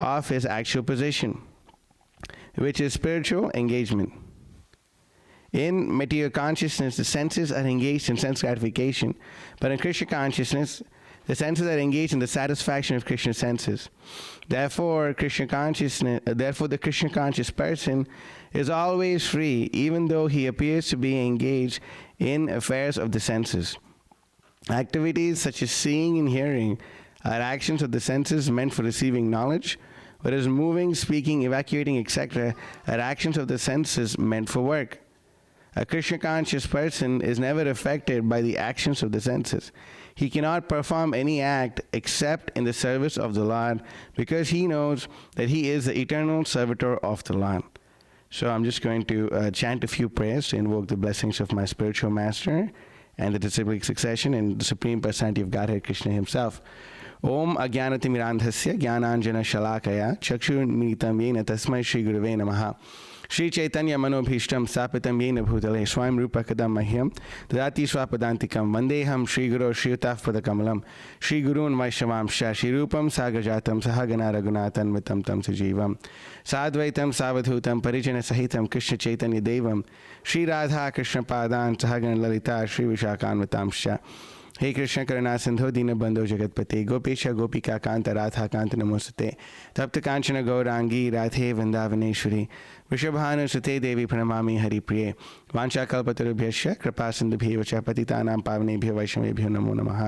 of his actual position, which is spiritual engagement. In material consciousness, the senses are engaged in sense gratification, but in Krishna consciousness, the senses are engaged in the satisfaction of Krishna senses. Therefore, the Krishna conscious person is always free, even though he appears to be engaged in affairs of the senses. Activities such as seeing and hearing are actions of the senses meant for receiving knowledge, whereas moving, speaking, evacuating, etc. are actions of the senses meant for work. A Krishna conscious person is never affected by the actions of the senses. He cannot perform any act except in the service of the Lord, because he knows that he is the eternal servitor of the Lord. So I'm just going to chant a few prayers to invoke the blessings of my spiritual master and the disciplic succession and the Supreme Personality of Godhead, Krishna himself. Om Ajnanatimidandhasya Jnananjana Shalakaya Chakshurmilitam Yena Tasmai Shri Gurave Namaha. Shri Chaitanya Manobhishtam Sapitam Yena Bhutale Swayam Rupa Kadam Mahyam Dadati Swapadantikam Vandeham Shri Guru Shri Utaf Padakamalam Shri Gurun Vaishavamsha Shri Rupam Sagajatam Sahagana Raghunathan Mitam Tam Sujivam Sadvaitam Savadhutam Parijana Sahitam Krishna Chaitanya Devam Shri Radha Krishna Padan Sahagana Lalita Shri Vishakanvatamsha. हे कृष्ण करुणा सिंधु दीन बंधो जगतपते गोपेश गोपिका कांत राधा कांत नमोस्तुते तप्त कांचन गौरांगी राधे वृंदावनेश्वरी वृषभानुसुते देवी प्रणमामि हरिप्रिये वाञ्छाकल्पतरुभ्यश्च कृपा सिन्धुभ्येव च पतितानां पावनेभ्यो वैष्णवेभ्यो नमो नमः।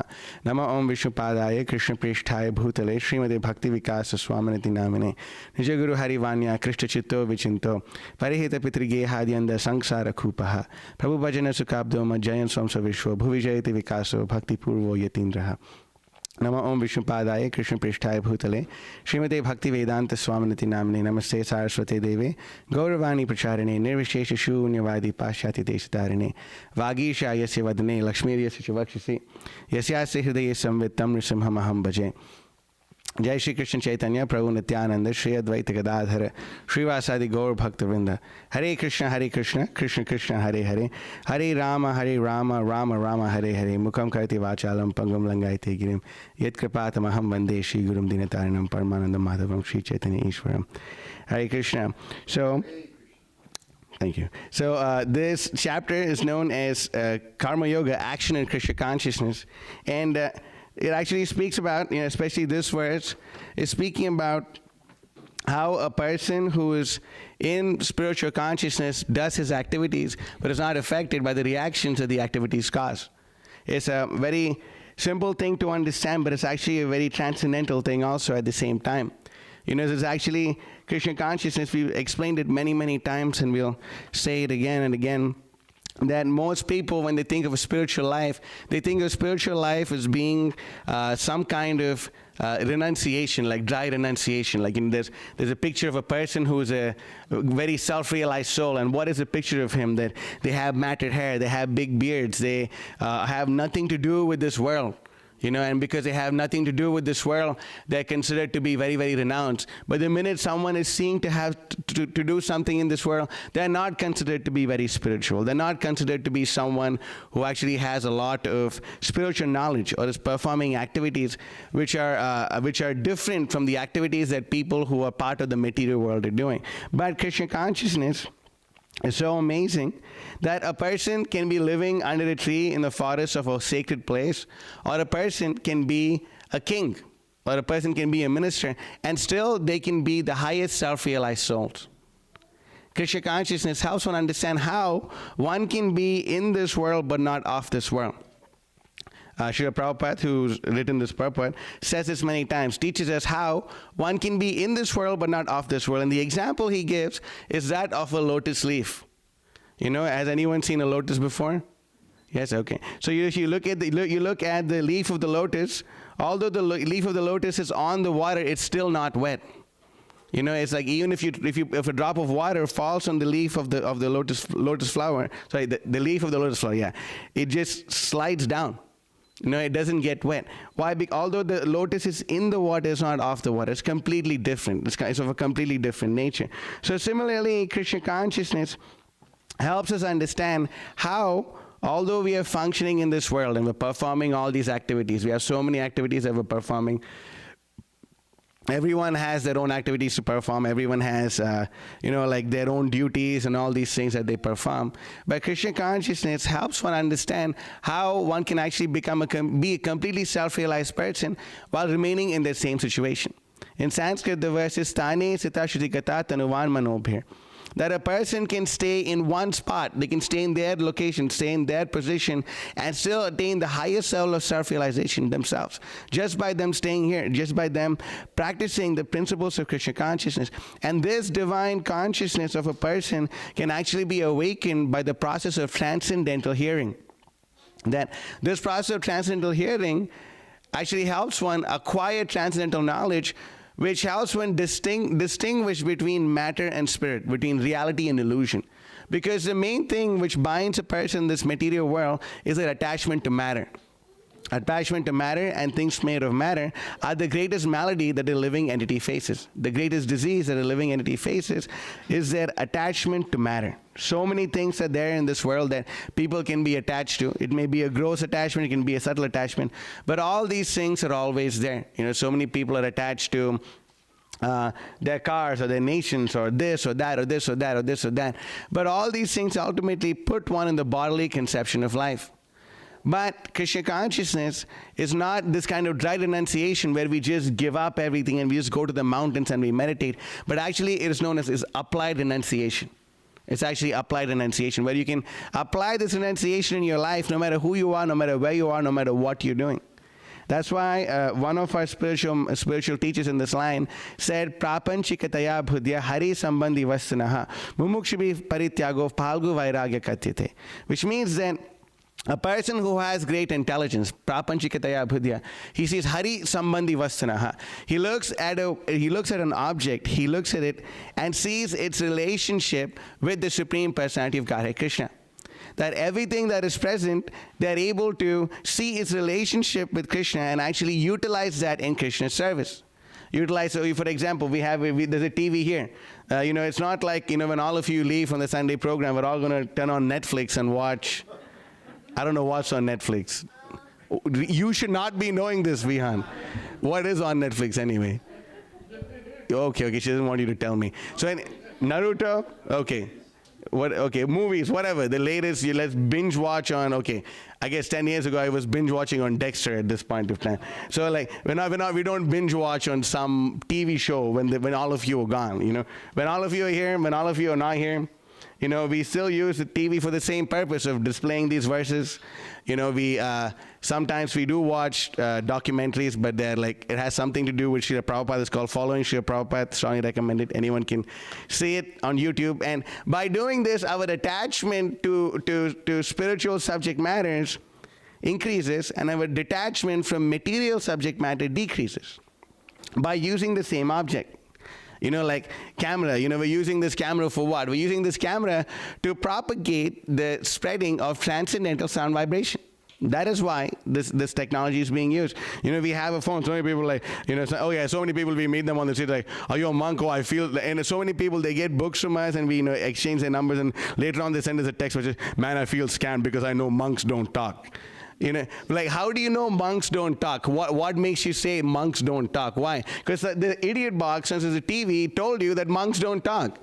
नमः ओं विष्णुपादाय कृष्णप्रेष्ठाय भूतले श्रीमते भक्तिविकास स्वामिनिति नामिने निजगुरु हरिवाण्या कृष्णचित्तो विचिन्तो परिहित पितृगेहाद्यन्द संसारकूपः प्रभु भजन सुखाब्दो मज्जयन् स्वं सविश्वो भुवि जयति विकासो भक्तिपूर्वो यतीन्द्रः। नमः ओं विष्णुपादाय कृष्णप्रेष्ठाय भूतले श्रीमते भक्तिवेदांत स्वामिनिति नामिने नमस्ते सारस्वते देवे गौरवाणी प्रचारिणे निर्विशेष शून्यवादी पाश्चात्य देशधारिणे वागीशायस्य वदने लक्ष्मीर्यस्य च वक्षसि यस्यास्य हृदये संवित् तं नृसिंहमहं भजे। जय श्री कृष्ण चैतन्य प्रभु नित्यानंद श्री अद्वैत गदाधर श्रीवासादि गौर भक्तवृंद। हरे कृष्ण कृष्ण कृष्ण हरे हरे हरे राम राम राम हरे हरे मुखम करति वाचालम पंगम लंगायते गिरिम यत्कृपातमहं वंदे श्री गुरुम दीनतारिणम परमानंदम माधवम श्री चैतन्य ईश्वरम। Hare Krishna. So, thank you. So this chapter is known as Karma Yoga, Action in Krishna Consciousness, and it actually speaks about, especially this verse, is speaking about how a person who is in spiritual consciousness does his activities, but is not affected by the reactions that the activities cause. It's a very simple thing to understand, but it's actually a very transcendental thing also at the same time. There's actually Krishna consciousness. We've explained it many, many times, and we'll say it again and again, that most people, when they think of a spiritual life, they think of spiritual life as being some kind of renunciation, like dry renunciation. Like there's a picture of a person who is a very self-realized soul, and what is the picture of him? That they have matted hair, they have big beards, they have nothing to do with this world. And because they have nothing to do with this world, they're considered to be very, very renounced. But the minute someone is seen to have to do something in this world, they're not considered to be very spiritual. They're not considered to be someone who actually has a lot of spiritual knowledge or is performing activities which are different from the activities that people who are part of the material world are doing. But Krishna consciousness is so amazing that a person can be living under a tree in the forest of a sacred place, or a person can be a king, or a person can be a minister, and still they can be the highest self-realized souls. Krishna consciousness helps one understand how one can be in this world but not of this world. Srila Prabhupada, who's written this purport, says this many times, teaches us how one can be in this world but not of this world. And the example he gives is that of a lotus leaf. Has anyone seen a lotus before? Yes, okay. So you look at the leaf of the lotus. Although the leaf of the lotus is on the water, it's still not wet. It's like even if a drop of water falls on the leaf of the lotus flower, sorry, the leaf of the lotus flower, yeah, it just slides down. It doesn't get wet. Why? Although the lotus is in the water, it's not off the water. It's completely different. It's of a completely different nature. So similarly, Krishna consciousness helps us understand how, although we are functioning in this world and we're performing all these activities, we have so many activities that we're performing, Everyone has their own activities to perform. Everyone has, like their own duties and all these things that they perform. But Krishna consciousness helps one understand how one can actually be a completely self-realized person while remaining in the same situation. In Sanskrit, the verse is Tane Sita Shrutikata Tanuvan Manobhir. That a person can stay in one spot, they can stay in their location, stay in their position, and still attain the highest level of self-realization themselves. Just by them staying here, just by them practicing the principles of Krishna consciousness. And this divine consciousness of a person can actually be awakened by the process of transcendental hearing. That this process of transcendental hearing actually helps one acquire transcendental knowledge, which helps one distinguish between matter and spirit, between reality and illusion. Because the main thing which binds a person in this material world is their attachment to matter. Attachment to matter and things made of matter are the greatest malady that a living entity faces. The greatest disease that a living entity faces is their attachment to matter. So many things are there in this world that people can be attached to. It may be a gross attachment, it can be a subtle attachment, but all these things are always there. So many people are attached to their cars or their nations or this or that or this or that or this or that. But all these things ultimately put one in the bodily conception of life. But Krishna consciousness is not this kind of dry renunciation where we just give up everything and we just go to the mountains and we meditate. But actually it is known as applied renunciation. It's actually applied renunciation, where you can apply this renunciation in your life no matter who you are, no matter where you are, no matter what you're doing. That's why one of our spiritual teachers in this line said, Prapanchikataya bhudya hari sambandhi vastanaha mumukshibi parityago phalgu vairagya katyate. Which means that a person who has great intelligence, prapanchikataya bhudya, he sees hari sambandhi vastanaha. He looks at an object, he looks at it and sees its relationship with the Supreme Personality of Godhead, Krishna. That everything that is present, they're able to see its relationship with Krishna and actually utilize that in Krishna's service. So for example, there's a TV here. It's not like, when all of you leave from the Sunday program, we're all going to turn on Netflix and watch. I don't know what's on Netflix. You should not be knowing this, Vihan. What is on Netflix anyway? Okay, she doesn't want you to tell me. So, Naruto? Okay. Okay, movies, whatever. The latest, let's binge watch on, I guess 10 years ago I was binge watching on Dexter at this point of time. So we don't binge watch on some TV show when all of you are gone, When all of you are here, when all of you are not here, we still use the TV for the same purpose of displaying these verses. Sometimes we do watch documentaries, but it has something to do with Srila Prabhupada. It's called Following Srila Prabhupada. Strongly recommend it. Anyone can see it on YouTube. And by doing this, our attachment to spiritual subject matters increases, and our detachment from material subject matter decreases by using the same object. Like camera, we're using this camera for what? We're using this camera to propagate the spreading of transcendental sound vibration. That is why this technology is being used. We have a phone. So many people so many people, we meet them on the street like, are you a monk? I feel, and so many people, they get books from us and we exchange their numbers, and later on they send us a text which is, man, I feel scammed because I know monks don't talk. How do you know monks don't talk? What makes you say monks don't talk? Why? Because the idiot box, since it's a TV, told you that monks don't talk.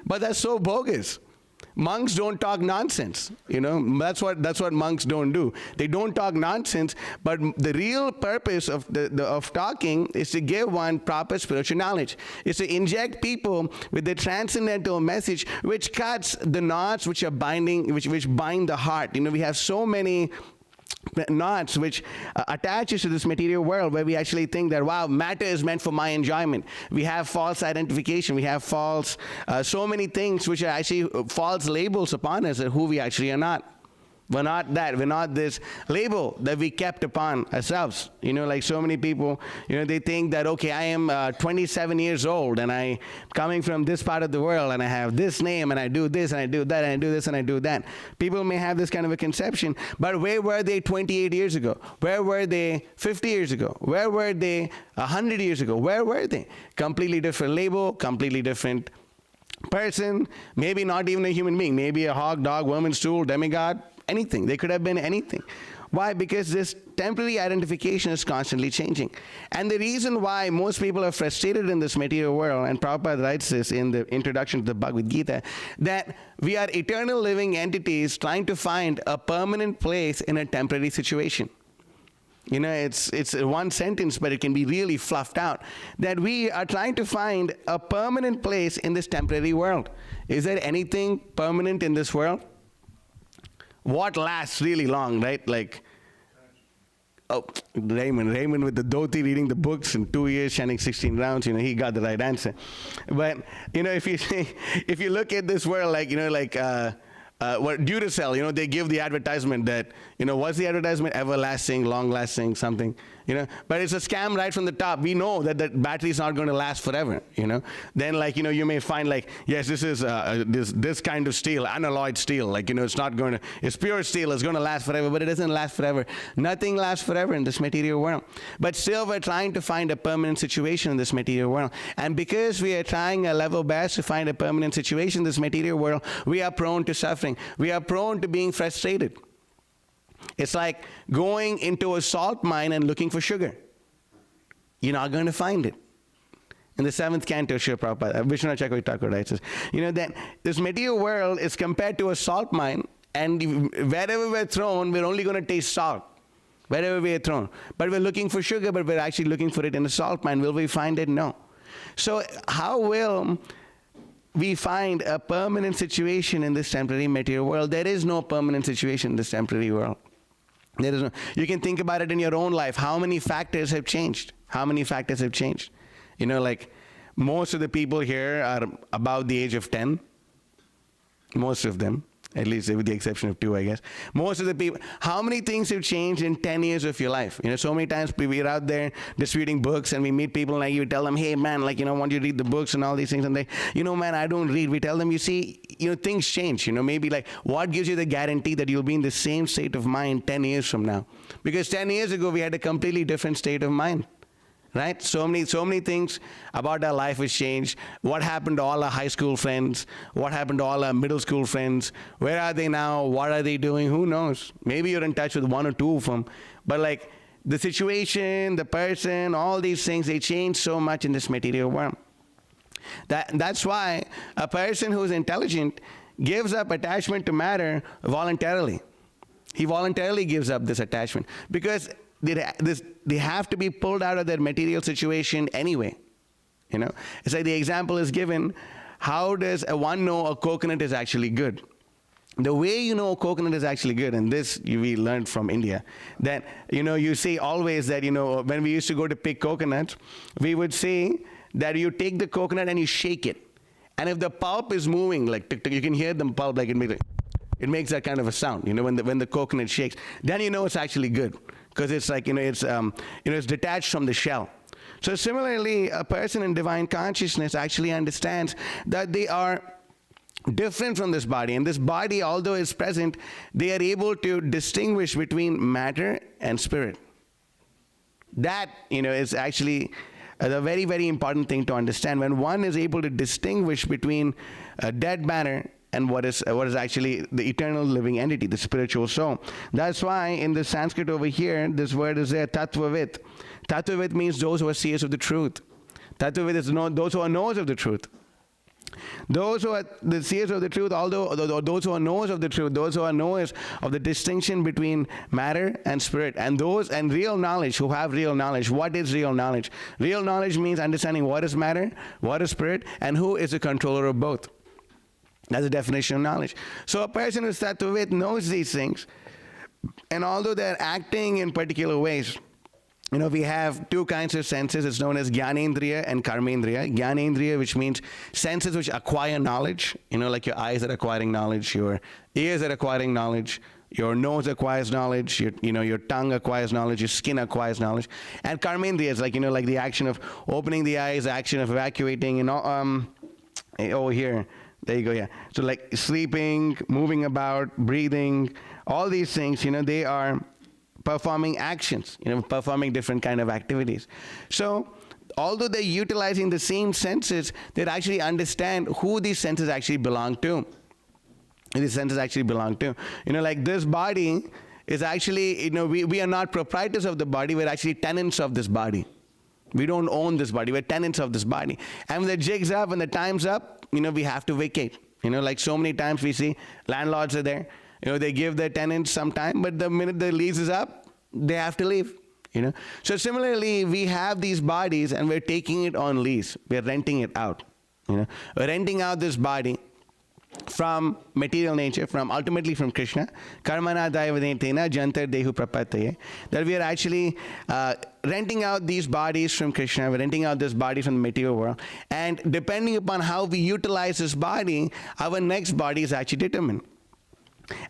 But that's so bogus. Monks don't talk nonsense. That's what monks don't do. They don't talk nonsense, but the real purpose of talking is to give one proper spiritual knowledge. It's to inject people with the transcendental message which cuts the knots which are binding, which bind the heart. We have so many knots which attaches to this material world, where we actually think that, wow, matter is meant for my enjoyment. We have false identification. We have false, so many things which are actually false labels upon us of who we actually are not. We're not that. We're not this label that we kept upon ourselves. Like so many people, they think that, okay, I am 27 years old and I coming from this part of the world and I have this name and I do this and I do that and I do this and I do that. People may have this kind of a conception, but where were they 28 years ago? Where were they 50 years ago? Where were they 100 years ago? Where were they? Completely different label, completely different person, maybe not even a human being, maybe a hog, dog, woman, stool, demigod, anything. They could have been anything. Why? Because this temporary identification is constantly changing. And the reason why most people are frustrated in this material world, and Prabhupada writes this in the introduction to the Bhagavad Gita, that we are eternal living entities trying to find a permanent place in a temporary situation. You know, it's one sentence, but it can be really fluffed out. That we are trying to find a permanent place in this temporary world. Is there anything permanent in this world? What lasts really long, right? Like, oh, Raymond with the dhoti reading the books in 2 years, chanting 16 rounds, you know, he got the right answer. But, you know, if you look at this world, like, you know, like, what Duracell, you know, they give the advertisement that, you know, what's the advertisement? Everlasting, long-lasting, something, you know. But it's a scam right from the top. We know that the battery is not going to last forever, you know. Then, like, you know, you may find, like, yes, this is this kind of steel, unalloyed steel. Like, you know, it's not going to, it's pure steel. It's going to last forever, but it doesn't last forever. Nothing lasts forever in this material world. But still, we're trying to find a permanent situation in this material world. And because we are trying our level best to find a permanent situation in this material world, we are prone to suffering. We are prone to being frustrated. It's like going into a salt mine and looking for sugar. You're not going to find it. In the 7th canto, Srila Prabhupada, Vishwanath Chakravarti Thakur writes this, you know, that this material world is compared to a salt mine, and wherever we're thrown, we're only going to taste salt. Wherever we are thrown. But we're looking for sugar, but we're actually looking for it in a salt mine. Will we find it? No. So how will we find a permanent situation in this temporary material world? There is no permanent situation in this temporary world. There is no. You can think about it in your own life. How many factors have changed? How many factors have changed? You know, like, most of the people here are about the age of 10. Most of them. At least with the exception of 2, I guess. Most of the people, how many things have changed in 10 years of your life? You know, so many times we're out there distributing books, and we meet people, like, you tell them, hey man, like, you know, want you to read the books and all these things, and they, you know, man, I don't read. We tell them, you see, you know, things change. You know, maybe, like, what gives you the guarantee that you'll be in the same state of mind 10 years from now? Because 10 years ago, we had a completely different state of mind. Right? So many things about our life has changed. What happened to all our high school friends? What happened to all our middle school friends? Where are they now? What are they doing? Who knows? Maybe you're in touch with 1 or 2 of them. But, like, the situation, the person, all these things, they change so much in this material world. That's why a person who's intelligent gives up attachment to matter voluntarily. He voluntarily gives up this attachment because they have to be pulled out of their material situation anyway. You know, it's like the example is given, how does one know a coconut is actually good? The way you know a coconut is actually good, and this we learned from India, that, you know, you say always that, you know, when we used to go to pick coconuts, we would say that you take the coconut and you shake it. And if the pulp is moving, like, tick, tick, you can hear the pulp, like, it makes that kind of a sound, you know, when the coconut shakes, then you know it's actually good. Because it's like, you know, it's detached from the shell. So similarly, a person in divine consciousness actually understands that they are different from this body. And this body, although it's present, they are able to distinguish between matter and spirit. That, you know, is actually a very, very important thing to understand. When one is able to distinguish between dead matter and what is actually the eternal living entity, the spiritual soul. That's why in the Sanskrit over here, this word is there, tattvavit. Tattvavit means those who are seers of the truth. Tattvavit is those who are knowers of the truth. Those who are the seers of the truth, although those who are knowers of the truth, those who are knowers of the distinction between matter and spirit, and those and real knowledge, who have real knowledge. What is real knowledge? Real knowledge means understanding what is matter, what is spirit, and who is the controller of both. That's the definition of knowledge. So a person who's tattvavit knows these things, and although they're acting in particular ways, you know, we have 2 kinds of senses. It's known as Jnanendriya and Karmendriya. Jnanendriya, which means senses which acquire knowledge, you know, like your eyes are acquiring knowledge, your ears are acquiring knowledge, your nose acquires knowledge, your tongue acquires knowledge, your skin acquires knowledge. And Karmendriya is like, you know, like the action of opening the eyes, the action of evacuating, you know, over here. There you go, yeah. So like sleeping, moving about, breathing, all these things, you know, they are performing actions, you know, performing different kind of activities. So although they're utilizing the same senses, they actually understand who these senses actually belong to. These senses actually belong to. You know, like this body is actually, we are not proprietors of the body, we're actually tenants of this body. We don't own this body, we're tenants of this body. And when the jig's up, when the time's up, we have to vacate. Like so many times we see landlords are there, they give their tenants some time, but the minute the lease is up, they have to leave. So similarly, we have these bodies and we're taking it on lease. We're renting it out. We're renting out this body from material nature, ultimately from Krishna. Karmana daivadenatena jantar dehu prapataye. That we are actually renting out these bodies from Krishna. We're renting out this body from the material world. And depending upon how we utilize this body, our next body is actually determined.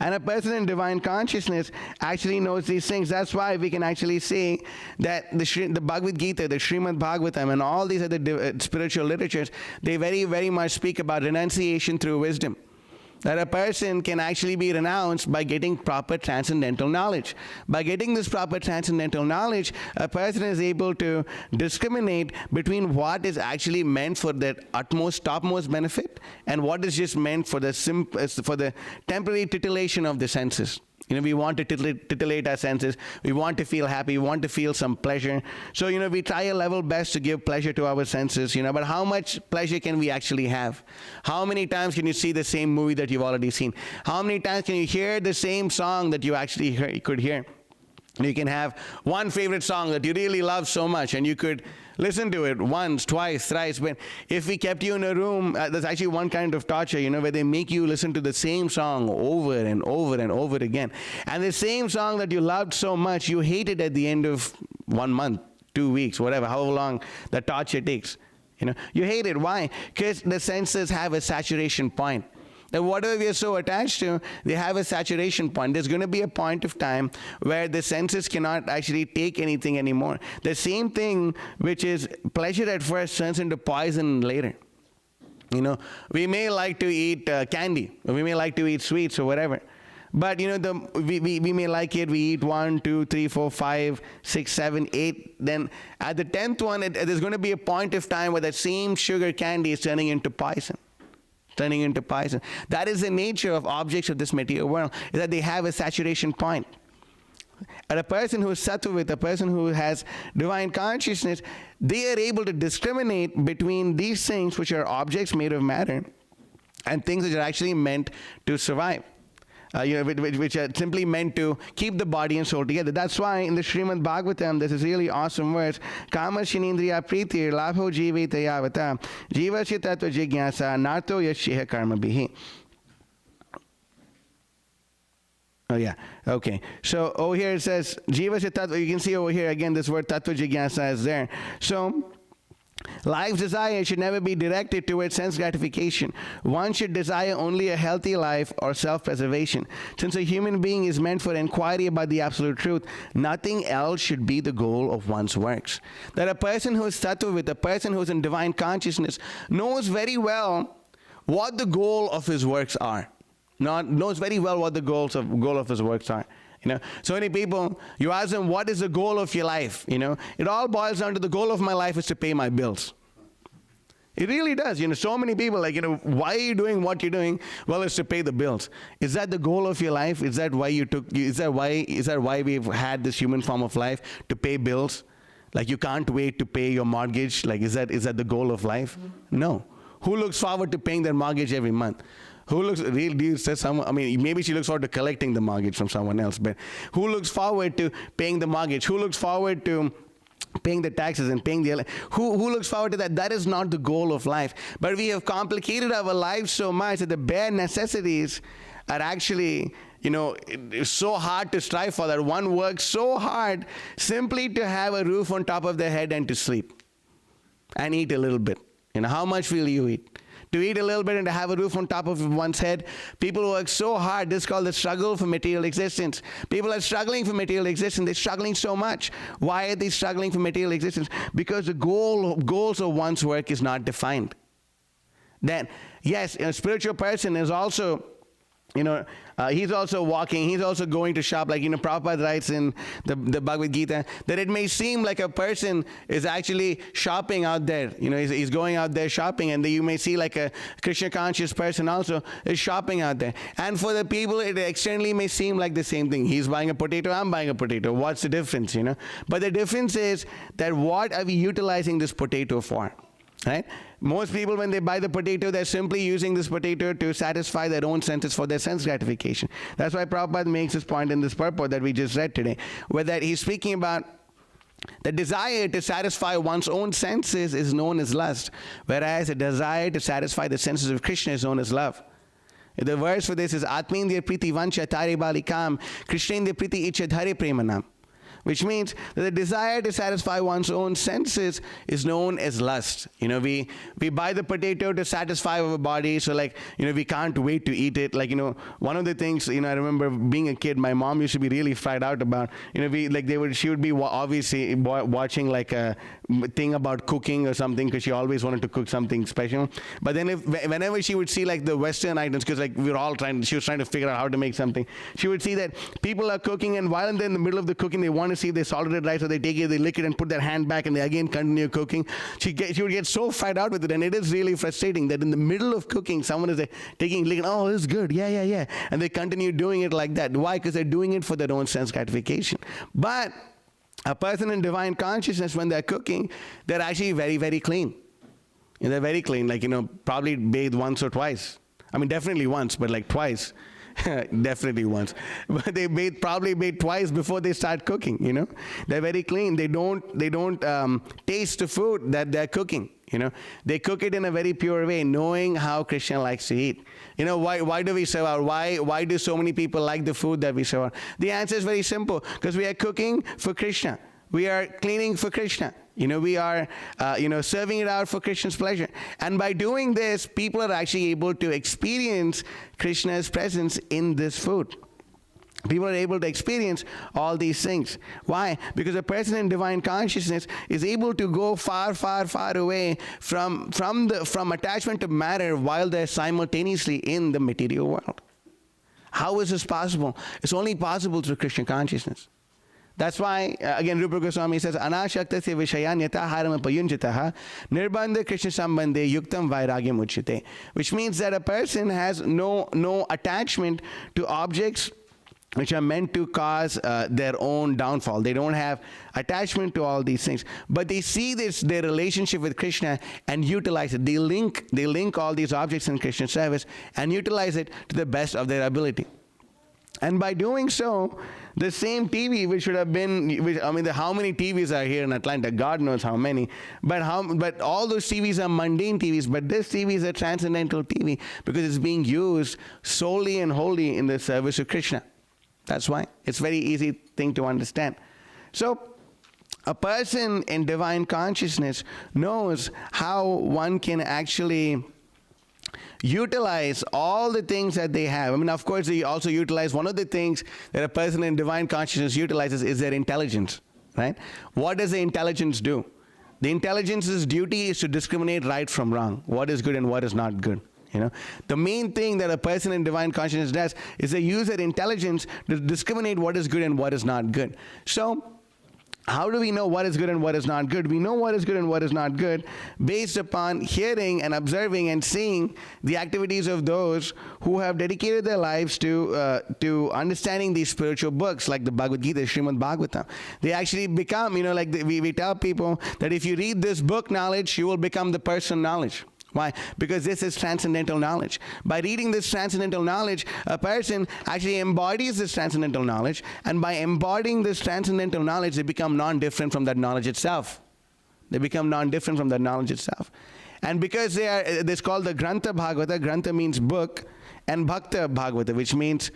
And a person in divine consciousness actually knows these things. That's why we can actually see that the Bhagavad Gita, the Srimad Bhagavatam, and all these other spiritual literatures, they very, very much speak about renunciation through wisdom. That a person can actually be renounced by getting proper transcendental knowledge. By getting this proper transcendental knowledge, a person is able to discriminate between what is actually meant for their utmost, topmost benefit and what is just meant for the temporary titillation of the senses. We want to titillate our senses. We want to feel happy. We want to feel some pleasure. So, we try our level best to give pleasure to our senses, but how much pleasure can we actually have? How many times can you see the same movie that you've already seen? How many times can you hear the same song that you actually could hear? You can have one favorite song that you really love so much, and you could listen to it once, twice, thrice. But if we kept you in a room, there's actually one kind of torture, where they make you listen to the same song over and over and over again. And the same song that you loved so much, you hate it at the end of 1 month, 2 weeks, whatever, however long the torture takes. You hate it. Why? Because the senses have a saturation point. That whatever we are so attached to, they have a saturation point. There's going to be a point of time where the senses cannot actually take anything anymore. The same thing which is pleasure at first turns into poison later. We may like to eat candy, or we may like to eat sweets or whatever. But we may like it, we eat 1, 2, 3, 4, 5, 6, 7, 8. Then at the 10th one, there's going to be a point of time where that same sugar candy is turning into poison. That is the nature of objects of this material world, is that they have a saturation point. And a person who is sattvic, a person who has divine consciousness, they are able to discriminate between these things which are objects made of matter and things which are actually meant to survive. Which are simply meant to keep the body and soul together. That's why in the Srimad Bhagavatam, there's this really awesome verse, Kama Shinindriya Pritir Labho Jiveta Yavata Jivasya Tattva Jigyasa Narto Yashiha Karma Bihi. Oh yeah, okay. So over here it says, Jivasya Tattva, you can see over here again this word Tattva Jigyasa is there. So, life's desire should never be directed towards sense gratification. One should desire only a healthy life or self-preservation. Since a human being is meant for inquiry about the absolute truth, nothing else should be the goal of one's works. That a person who is sattvic, a person who is in divine consciousness, knows very well what the goal of his works are. Knows very well what the goal of his works are. So many people, you ask them, what is the goal of your life? It all boils down to the goal of my life is to pay my bills. It really does. So many people why are you doing what you're doing? Well, it's to pay the bills. Is that the goal of your life? Is that why why we've had this human form of life, to pay bills? You can't wait to pay your mortgage. Is that the goal of life? No. Who looks forward to paying their mortgage every month? Who looks, real deal says someone, maybe she looks forward to collecting the mortgage from someone else, but who looks forward to paying the mortgage? Who looks forward to paying the taxes and paying who looks forward to that? That is not the goal of life. But we have complicated our lives so much that the bare necessities are actually, it's so hard to strive for that. One works so hard simply to have a roof on top of their head and to sleep and eat a little bit. How much will you eat? To eat a little bit and to have a roof on top of one's head. People work so hard. This is called the struggle for material existence. People are struggling for material existence. They're struggling so much. Why are they struggling for material existence? Because the goals of one's work is not defined. Then, yes, a spiritual person is also he's also walking, he's also going to shop. Like, Prabhupada writes in the Bhagavad Gita that it may seem like a person is actually shopping out there. He's going out there shopping, and you may see like a Krishna conscious person also is shopping out there. And for the people, it externally may seem like the same thing. He's buying a potato, I'm buying a potato. What's the difference, But the difference is that what are we utilizing this potato for? Right? Most people, when they buy the potato, they're simply using this potato to satisfy their own senses for their sense gratification. That's why Prabhupada makes this point in this purport that we just read today, where that he's speaking about the desire to satisfy one's own senses is known as lust, whereas the desire to satisfy the senses of Krishna is known as love. The verse for this is Atmendriya priti vancha tare balikam Krishnendriya priti icha dhare premanam. Which means that the desire to satisfy one's own senses is known as lust. We buy the potato to satisfy our body, so we can't wait to eat it. One of the things, I remember being a kid, my mom used to be really fried out about, she would be obviously watching like a thing about cooking or something, because she always wanted to cook something special. But then whenever she would see like the Western items, because she was trying to figure out how to make something, she would see that people are cooking, and while they're in the middle of the cooking, they want to see if they salted it right, so they take it, they lick it, and put their hand back, and they again continue cooking. She would get so fried out with it, and it is really frustrating that in the middle of cooking, someone is licking, oh, this is good, yeah, and they continue doing it like that. Why? Because they're doing it for their own sense gratification. But a person in divine consciousness, when they're cooking, they're actually very, very clean. They're very clean, probably bathe once or twice. I mean, definitely once, but like twice. Definitely once. But they probably bathe twice before they start cooking, They're very clean. They don't taste the food that they're cooking, They cook it in a very pure way, knowing how Krishna likes to eat. Why do we serve out? Why do so many people like the food that we serve out? The answer is very simple, because we are cooking for Krishna. We are cleaning for Krishna. We are, serving it out for Krishna's pleasure. And by doing this, people are actually able to experience Krishna's presence in this food. People are able to experience all these things. Why? Because a person in divine consciousness is able to go far, far, far away from attachment to matter while they're simultaneously in the material world. How is this possible? It's only possible through Krishna consciousness. That's why, again, Rupa Goswami says, Anashaktasya Vishayanyata Haram Payunjataha Nirbandha Krishna Sambandhe Yuktam Vairagyam Uchyate. Which means that a person has no attachment to objects which are meant to cause their own downfall. They don't have attachment to all these things. But they see their relationship with Krishna and utilize it. They link all these objects in Krishna's service and utilize it to the best of their ability. And by doing so, the same TV, which should have been, how many TVs are here in Atlanta? God knows how many. But all those TVs are mundane TVs. But this TV is a transcendental TV because it's being used solely and wholly in the service of Krishna. That's why. It's a very easy thing to understand. So, a person in divine consciousness knows how one can actually utilize all the things that they have. Of course, they also utilize, one of the things that a person in divine consciousness utilizes is their intelligence, right? What does the intelligence do? The intelligence's duty is to discriminate right from wrong, what is good and what is not good. The main thing that a person in divine consciousness does is they use their intelligence to discriminate what is good and what is not good. So, how do we know what is good and what is not good? We know what is good and what is not good based upon hearing and observing and seeing the activities of those who have dedicated their lives to understanding these spiritual books like the Bhagavad Gita, Srimad Bhagavatam. They actually become, we tell people that if you read this book knowledge, you will become the person knowledge. Why? Because this is transcendental knowledge. By reading this transcendental knowledge, a person actually embodies this transcendental knowledge, and by embodying this transcendental knowledge, they become non-different from that knowledge itself. They become non-different from that knowledge itself. And because this is called the Grantha Bhagavata. Grantha means book, and Bhakta Bhagavata, which means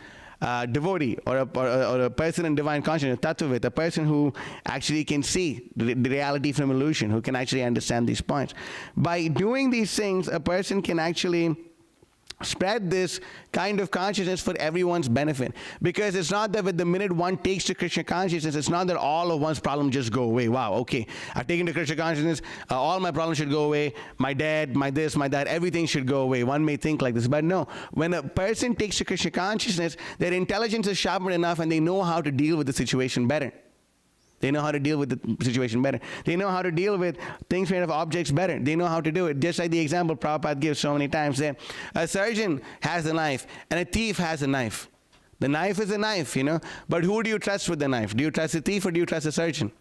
devotee or a person in divine consciousness, Tattvavit, a person who actually can see the reality from illusion, who can actually understand these points. By doing these things, a person can actually spread this kind of consciousness for everyone's benefit. Because it's not that with the minute one takes to Krishna consciousness, it's not that all of one's problems just go away. Wow, okay, I've taken to Krishna consciousness, all my problems should go away. My dad, my this, my that, everything should go away. One may think like this, but no. When a person takes to Krishna consciousness, their intelligence is sharpened enough and they know how to deal with the situation better. They know how to deal with the situation better. They know how to deal with things made of objects better. They know how to do it. Just like the example Prabhupada gives so many times that a surgeon has a knife and a thief has a knife. The knife is a knife, but who do you trust with the knife? Do you trust the thief or do you trust the surgeon?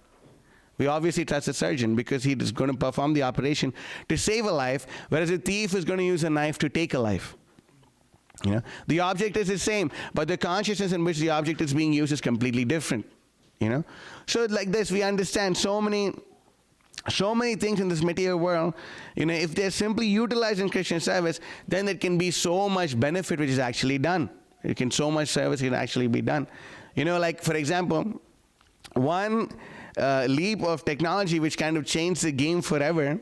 We obviously trust the surgeon because he is going to perform the operation to save a life, whereas the thief is going to use a knife to take a life. The object is the same, but the consciousness in which the object is being used is completely different. So like this, we understand so many things in this material world. If they're simply utilized in Krishna service, then there can be so much benefit which is actually done. So much service can actually be done. Like for example, one leap of technology which kind of changed the game forever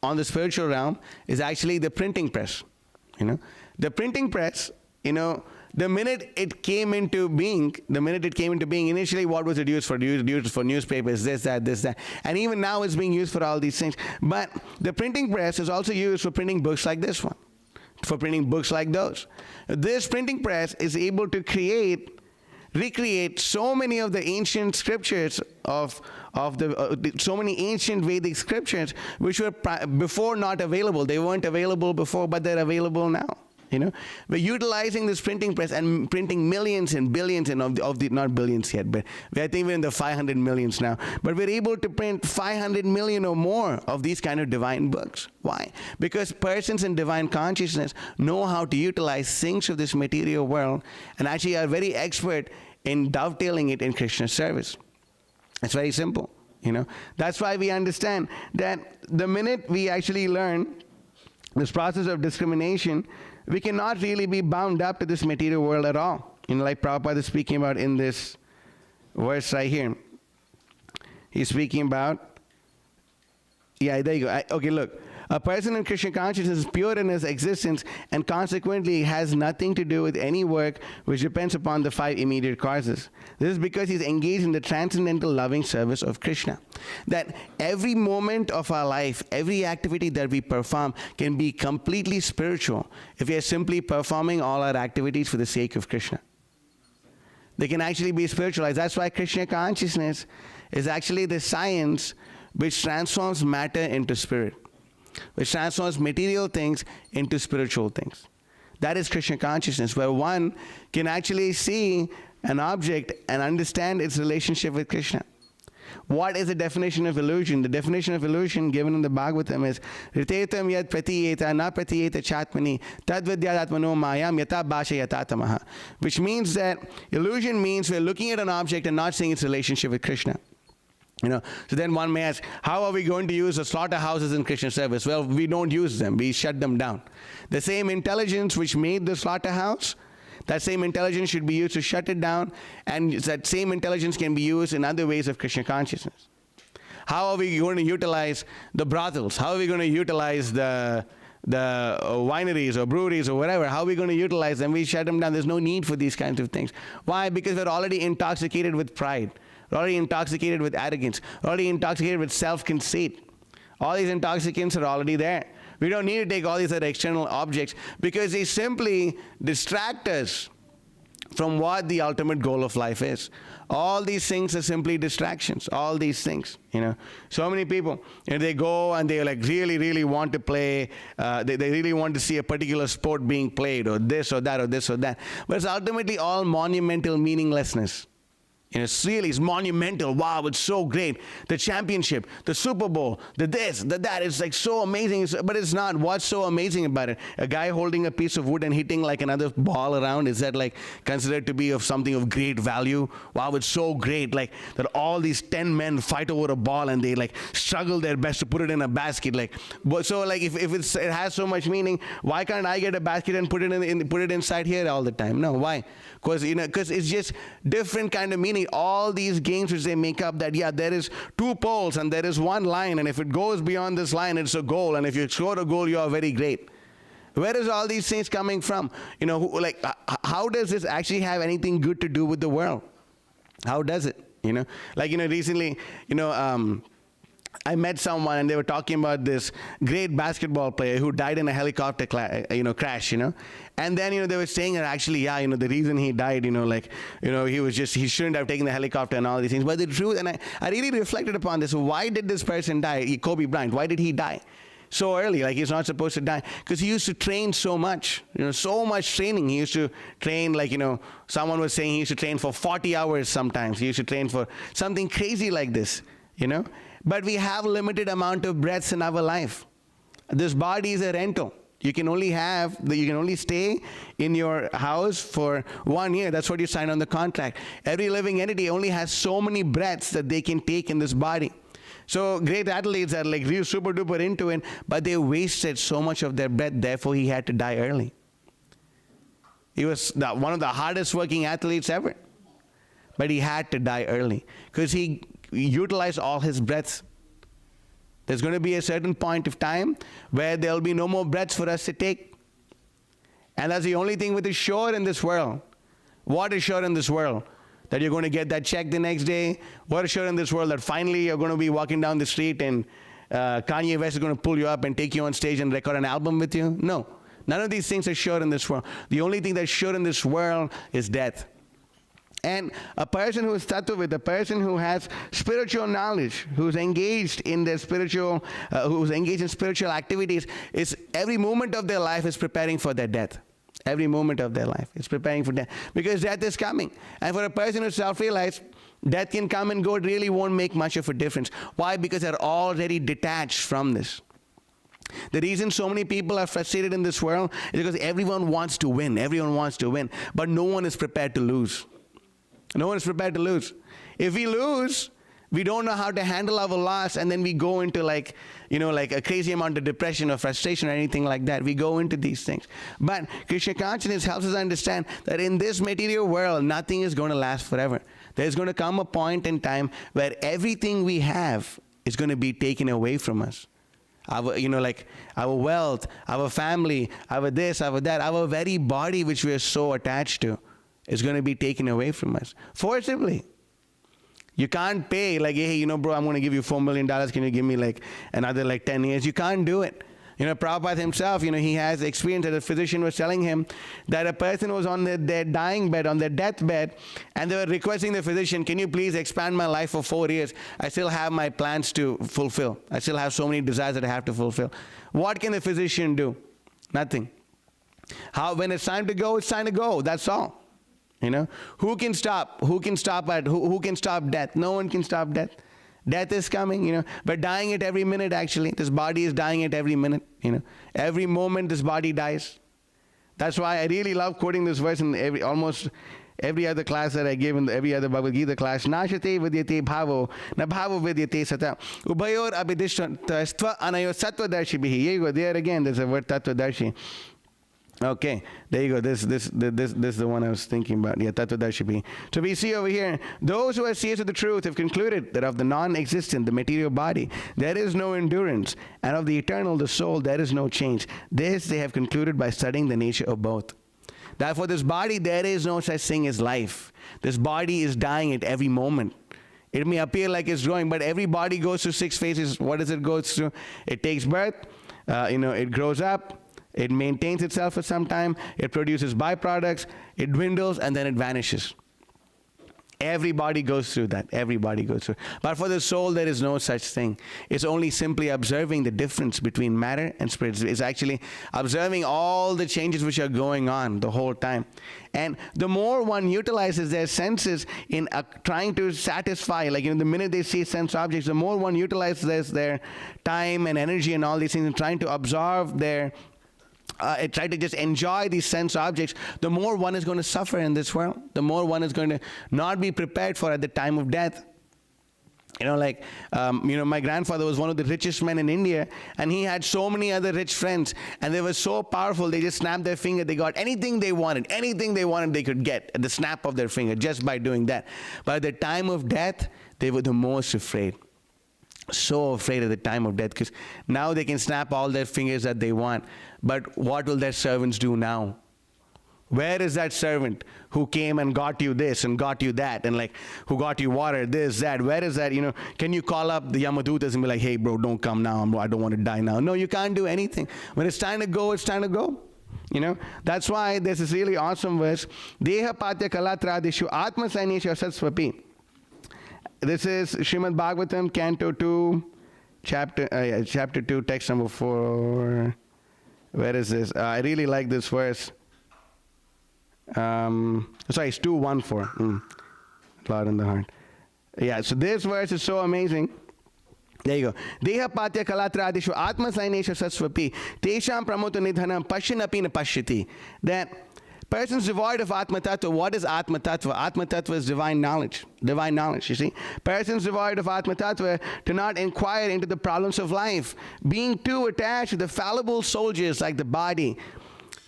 on the spiritual realm is actually the printing press. The printing press, the minute it came into being, initially what was it used for? Used for newspapers, this, that. And even now it's being used for all these things. But the printing press is also used for printing books like this one, for printing books like those. This printing press is able to recreate so many of the ancient scriptures of so many ancient Vedic scriptures which were before not available. They weren't available before, but they're available now. We're utilizing this printing press and printing millions and billions and of the not billions yet, but I think we're in the 500 millions now. But we're able to print 500 million or more of these kind of divine books. Why? Because persons in divine consciousness know how to utilize things of this material world and actually are very expert in dovetailing it in Krishna service. It's very simple. That's why we understand that the minute we actually learn this process of discrimination, we cannot really be bound up to this material world at all. Like Prabhupada is speaking about in this verse right here. He's speaking about, there you go. Okay, look. A person in Krishna consciousness is pure in his existence and consequently has nothing to do with any work which depends upon the 5 immediate causes. This is because he's engaged in the transcendental loving service of Krishna. That every moment of our life, every activity that we perform can be completely spiritual if we are simply performing all our activities for the sake of Krishna. They can actually be spiritualized. That's why Krishna consciousness is actually the science which transforms matter into spirit, which transforms material things into spiritual things. That is Krishna consciousness, where one can actually see an object and understand its relationship with Krishna. What is the definition of illusion? The definition of illusion given in the Bhagavatam is Ritetam yad pratiyeta na pratiyeta chatmani tadvidyadatmano mayam yata bhasha yata tamaha. Which means that illusion means we're looking at an object and not seeing its relationship with Krishna. So then one may ask, how are we going to use the slaughterhouses in Krishna service? Well, we don't use them. We shut them down. The same intelligence which made the slaughterhouse, that same intelligence should be used to shut it down, and that same intelligence can be used in other ways of Krishna consciousness. How are we going to utilize the brothels? How are we going to utilize the wineries or breweries or whatever? How are we going to utilize them? We shut them down. There's no need for these kinds of things. Why? Because we're already intoxicated with pride. We're already intoxicated with arrogance. We're already intoxicated with self-conceit. All these intoxicants are already there. We don't need to take all these other external objects because they simply distract us from what the ultimate goal of life is. All these things are simply distractions. All these things, So many people, they go and they really, really want to play. They really want to see a particular sport being played, or this or that, or this or that. But it's ultimately all monumental meaninglessness. It's monumental. Wow, it's so great. The championship, the Super Bowl, the this, the that. It's like so amazing. But it's not. What's so amazing about it? A guy holding a piece of wood and hitting like another ball around, is that like considered to be of something of great value? Wow, it's so great. Like that all these 10 men fight over a ball and they like struggle their best to put it in a basket. So if it has so much meaning, why can't I get a basket and put it inside here all the time? No, why? Because it's just different kind of meaning. All these games which they make up that, there is 2 poles and there is 1 line, and if it goes beyond this line, it's a goal, and if you score a goal, you are very great. Where is all these things coming from? How does this actually have anything good to do with the world? How does it? Recently, I met someone and they were talking about this great basketball player who died in a helicopter crash, And then, they were saying that actually, the reason he died, he shouldn't have taken the helicopter and all these things. But the truth, and I really reflected upon this. Why did this person die? Kobe Bryant, why did he die so early? Like, he's not supposed to die. Because he used to train so much, so much training. He used to train, someone was saying he used to train for 40 hours sometimes. He used to train for something crazy like this, But we have limited amount of breaths in our life. This body is a rental. You can only stay in your house for 1 year. That's what you sign on the contract. Every living entity only has so many breaths that they can take in this body. So great athletes are like real super duper into it, but they wasted so much of their breath. Therefore, he had to die early. He was one of the hardest working athletes ever, but he had to die early because he utilized all his breaths. There's going to be a certain point of time where there'll be no more breaths for us to take. And that's the only thing which is sure in this world. What is sure in this world? That you're going to get that check the next day? What is sure in this world? That finally you're going to be walking down the street and Kanye West is going to pull you up and take you on stage and record an album with you? No. None of these things are sure in this world. The only thing that's sure in this world is death. And a person who is tattvavid, a person who has spiritual knowledge, who's engaged in their spiritual activities, is every moment of their life is preparing for their death. Every moment of their life is preparing for death. Because death is coming. And for a person who's self-realized, death can come and go. It really won't make much of a difference. Why? Because they're already detached from this. The reason so many people are frustrated in this world is because everyone wants to win. Everyone wants to win. But no one is prepared to lose. No one is prepared to lose. If we lose, we don't know how to handle our loss, and then we go into like a crazy amount of depression or frustration or anything like that. We go into these things. But Krishna consciousness helps us understand that in this material world, nothing is going to last forever. There's going to come a point in time where everything we have is going to be taken away from us. Our wealth, our family, our this, our that, our very body which we are so attached to is going to be taken away from us forcibly. You can't pay hey, bro, I'm going to give you $4 million. Can you give me another 10 years? You can't do it. Prabhupada himself, he has experience that a physician was telling him that a person was on their dying bed, on their deathbed, and they were requesting the physician, can you please expand my life for 4 years? I still have my plans to fulfill. I still have so many desires that I have to fulfill. What can the physician do? Nothing. When it's time to go, it's time to go. That's all. Who can stop? Who can stop death? No one can stop death. Death is coming, but dying at every minute actually. This body is dying at every minute, Every moment this body dies. That's why I really love quoting this verse in almost every other class that I give, in every other Bhagavad Gita class. Nashate vidyate bhavo, na bhavo vidyate sata. Ubayor abhidishtastva anayo sattvadarshibhi. Here you go, there again, there's a word tattvadarshi. Okay, there you go. This is the one I was thinking about. Yeah, Tattvadarshi. So we see over here, those who are seers of the truth have concluded that of the non-existent, the material body, there is no endurance, and of the eternal, the soul, there is no change. This they have concluded by studying the nature of both. Therefore, this body, there is no such thing as life. This body is dying at every moment. It may appear like it's growing, but every body goes through 6 phases. What does it go through? It takes birth, it grows up, it maintains itself for some time, it produces byproducts, it dwindles, and then it vanishes. Everybody goes through that. Everybody goes through. But for the soul, there is no such thing. It's only simply observing the difference between matter and spirit. It's actually observing all the changes which are going on the whole time. And the more one utilizes their senses in trying to satisfy, the minute they see sense objects, the more one utilizes their time and energy and all these things in trying to absorb their try to just enjoy these sense objects, the more one is going to suffer in this world, the more one is going to not be prepared for at the time of death. My grandfather was one of the richest men in India, and he had so many other rich friends, and they were so powerful, they just snapped their finger, they got anything they wanted they could get at the snap of their finger just by doing that. But at the time of death, they were the most afraid. so afraid at the time of death, because now they can snap all their fingers that they want. But what will their servants do now? Where is that servant who came and got you this and got you that, and like who got you water, this, that? Where is that? Can you call up the Yamadutas and be like, hey bro, don't come now, I don't want to die now? No, you can't do anything. When it's time to go, it's time to go. That's why there's this really awesome verse, Deha Patya Kalatradishu Atma Saineshu Satsvapi. This is Srimad Bhagavatam, Canto 2, chapter 2, text number 4. Where is this? I really like this verse. Sorry, it's 2:1-4. Lord in the heart. Yeah, so this verse is so amazing. There you go. Deha patya kalatradishu atma sainesha sasvapi tesham pramoto nidhanam pashyanapi na pashyati. That persons devoid of Atma Tattva. What is Atma Tattva? Atma Tattva is divine knowledge. Divine knowledge, you see. Persons devoid of Atma Tattva do not inquire into the problems of life, being too attached to the fallible soldiers like the body,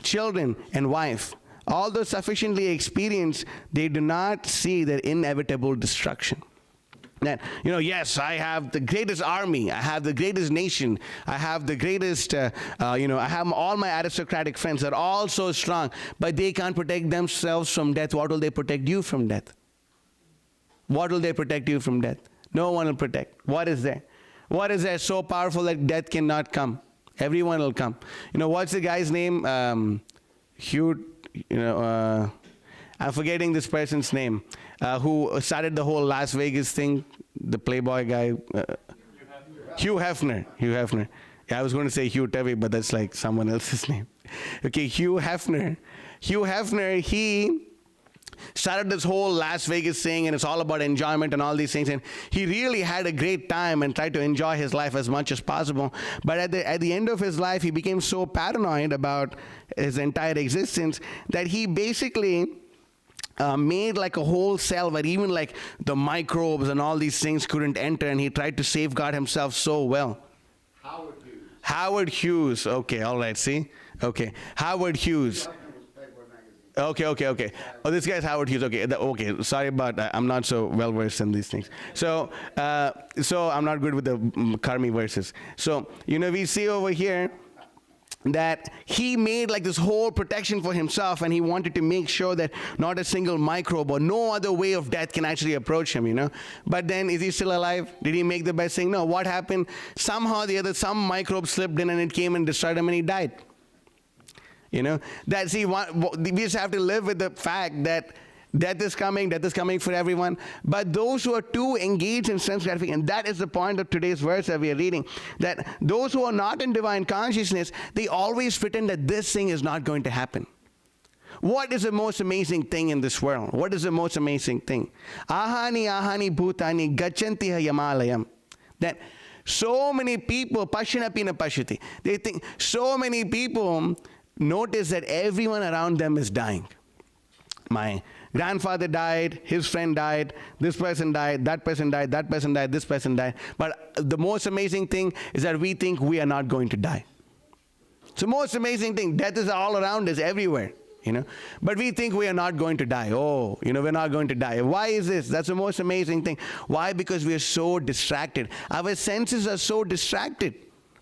children, and wife. Although sufficiently experienced, they do not see their inevitable destruction. That, yes, I have the greatest army, I have the greatest nation, I have the greatest, I have all my aristocratic friends, they're all so strong, but they can't protect themselves from death. What will they protect you from death? What will they protect you from death? No one will protect. What is there? What is there so powerful that death cannot come? Everyone will come. What's the guy's name? Hugh, I'm forgetting this person's name, who started the whole Las Vegas thing, the Playboy guy, Hugh Hefner. Yeah, I was going to say Hugh Tevi, but that's like someone else's name. Okay, Hugh Hefner. He started this whole Las Vegas thing, and it's all about enjoyment and all these things, and he really had a great time and tried to enjoy his life as much as possible. But at the end of his life, he became so paranoid about his entire existence that he basically made like a whole cell where even like the microbes and all these things couldn't enter, and he tried to safeguard himself so well. Howard Hughes. Okay, all right, see? Okay, Howard Hughes. Okay. Oh, this guy's Howard Hughes. Okay, sorry about that. I'm not so well versed in these things. So I'm not good with the Karmi verses. So, we see over here that he made like this whole protection for himself, and he wanted to make sure that not a single microbe or no other way of death can actually approach him, But then, is he still alive? Did he make the best thing? No. What happened? Somehow or the other, some microbe slipped in and it came and destroyed him, and he died. We just have to live with the fact that death is coming for everyone. But those who are too engaged in sense gratification, and that is the point of today's verse that we are reading, that those who are not in divine consciousness, they always pretend that this thing is not going to happen. What is the most amazing thing in this world? What is the most amazing thing? Ahani bhutani gachanti yamalayam. That so many people, pashyanapi na pashyati, they think so many people notice that everyone around them is dying. My grandfather died, his friend died, this person died, that person died, that person died, this person died. But the most amazing thing is that we think we are not going to die. It's the most amazing thing. Death is all around us, everywhere, But we think we are not going to die. Oh, we're not going to die. Why is this? That's the most amazing thing. Why? Because we are so distracted. Our senses are so distracted